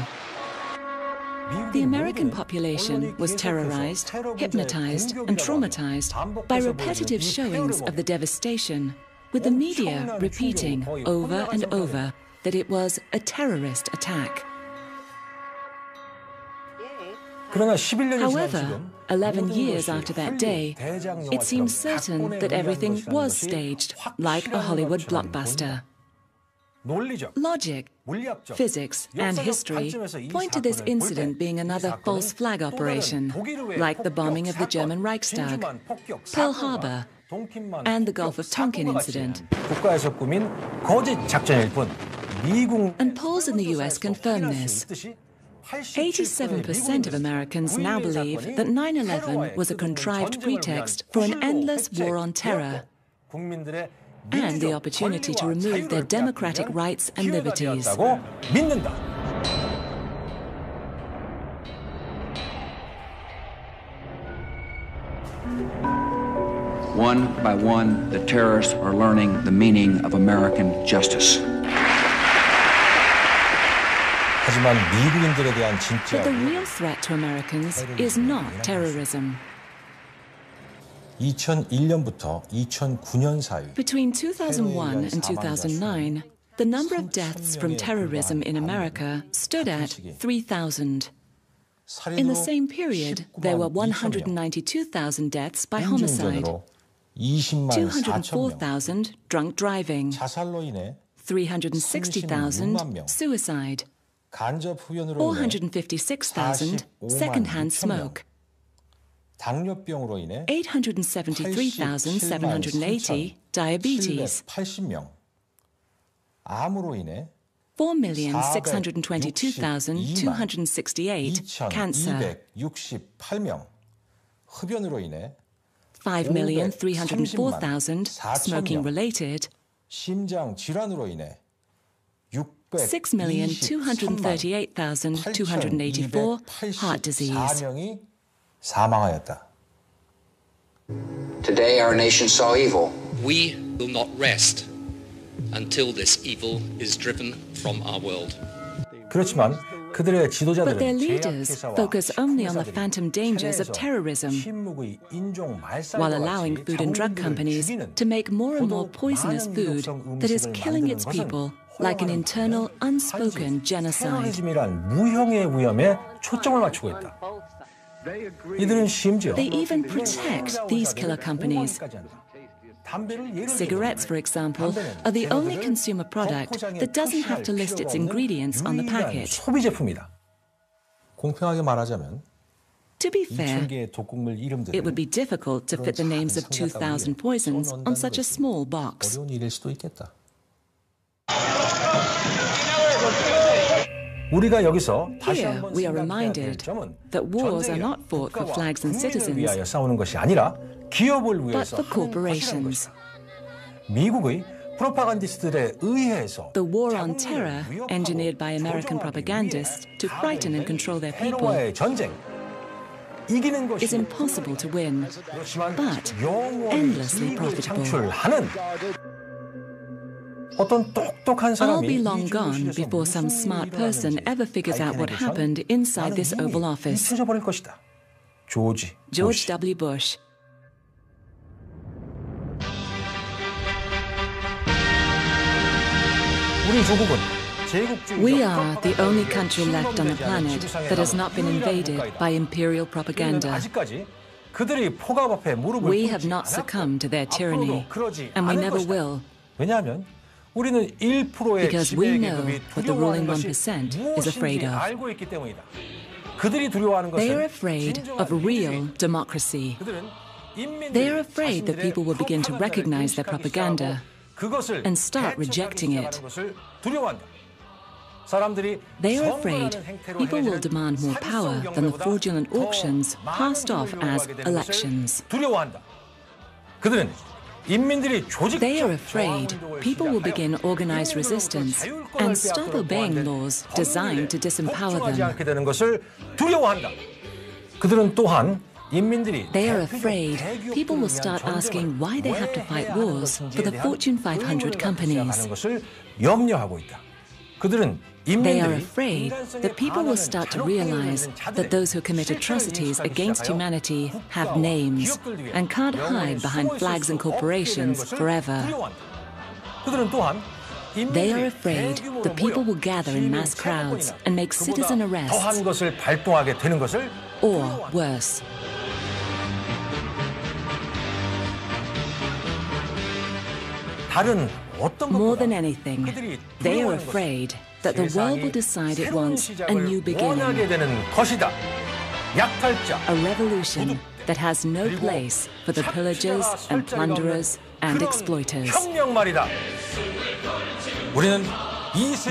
A: The American population was terrorized, hypnotized, and traumatized by repetitive showings of the devastation, with the media repeating over and over that it was a terrorist attack. However, 11 years after that day, it seems certain that everything was staged like a Hollywood blockbuster. Logic, physics, and history point to this incident being another false flag operation, like the bombing of the German Reichstag, Pearl Harbor, and the Gulf of Tonkin incident. And polls in the US confirm this. 87% of Americans now believe that 9/11 was a contrived pretext for an endless war on terror and the opportunity to remove their democratic rights and liberties.
H: One by one, the terrorists are learning the meaning of American justice.
A: But the real threat to Americans is not terrorism.
D: 2001부터 2009년 사이
A: Between 2001 and 2009, the number of deaths from terrorism in America stood at 3,000. In the same period, there were 192,000 deaths by homicide, 204,000 drunk driving, 360,000 suicide, 456,000 secondhand smoke, 873,780 diabetes, 4,622,268 cancer, 5,304,000 smoking-related, 6,238,284 heart disease.
I: Today our nation saw evil.
J: We will not rest until this evil is driven from our world.
A: But their leaders focus only on the phantom dangers of terrorism, while allowing food and drug companies to make more and more poisonous food that is killing its people like an internal, unspoken genocide. They even protect these killer companies. Cigarettes, for example, are the only consumer product that doesn't have to list its ingredients on the packet. To be fair, it would be difficult to fit the names of 2,000 poisons on such a small box. Here, we are reminded that wars are not fought for flags and citizens, but for corporations. The war on terror, engineered by American propagandists to frighten and control their people, is impossible to win, but endlessly profitable. I'll be long gone before some smart person ever figures out what happened inside this Oval Office. George W. Bush. We are the only country left on the planet that has not been invaded by imperial propaganda. We have not succumbed to their tyranny, and we never will. Because we know what the ruling 1% is afraid of. They are afraid of real democracy. They are afraid that people will begin to recognize their propaganda and start rejecting it. They are afraid people will demand more power than the fraudulent auctions passed off as elections. They are afraid people will begin organized resistance and stop obeying laws designed to disempower them. They are afraid people will start asking why they have to fight wars for the Fortune 500 companies. They are afraid that people will start to realize that those who commit atrocities against humanity have names and can't hide behind flags and corporations forever. They are afraid that people will gather in mass crowds and make citizen arrests, or worse. More than anything, they are afraid that the world will decide it wants a new beginning. A revolution that has no place for the pillagers and plunderers and exploiters.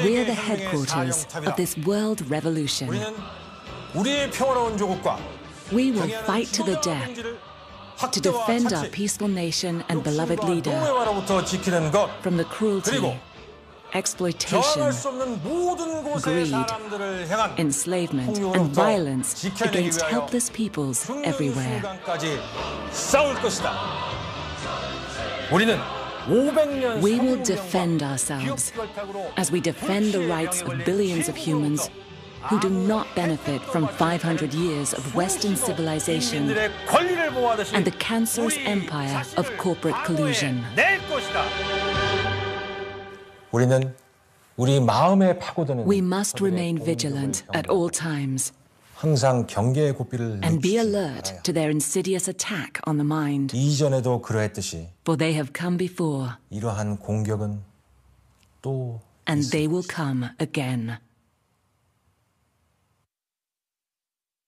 A: We are the headquarters of this world revolution. We will fight to the death to defend our peaceful nation and beloved leader from the cruelty, exploitation, greed, enslavement, and violence against helpless peoples everywhere. We will defend ourselves as we defend the rights of billions of humans who do not benefit from 500 years of Western civilization and the cancerous empire of corporate collusion. We must remain vigilant at all times and be alert to their insidious attack on the mind. For they have come before, and they will come again.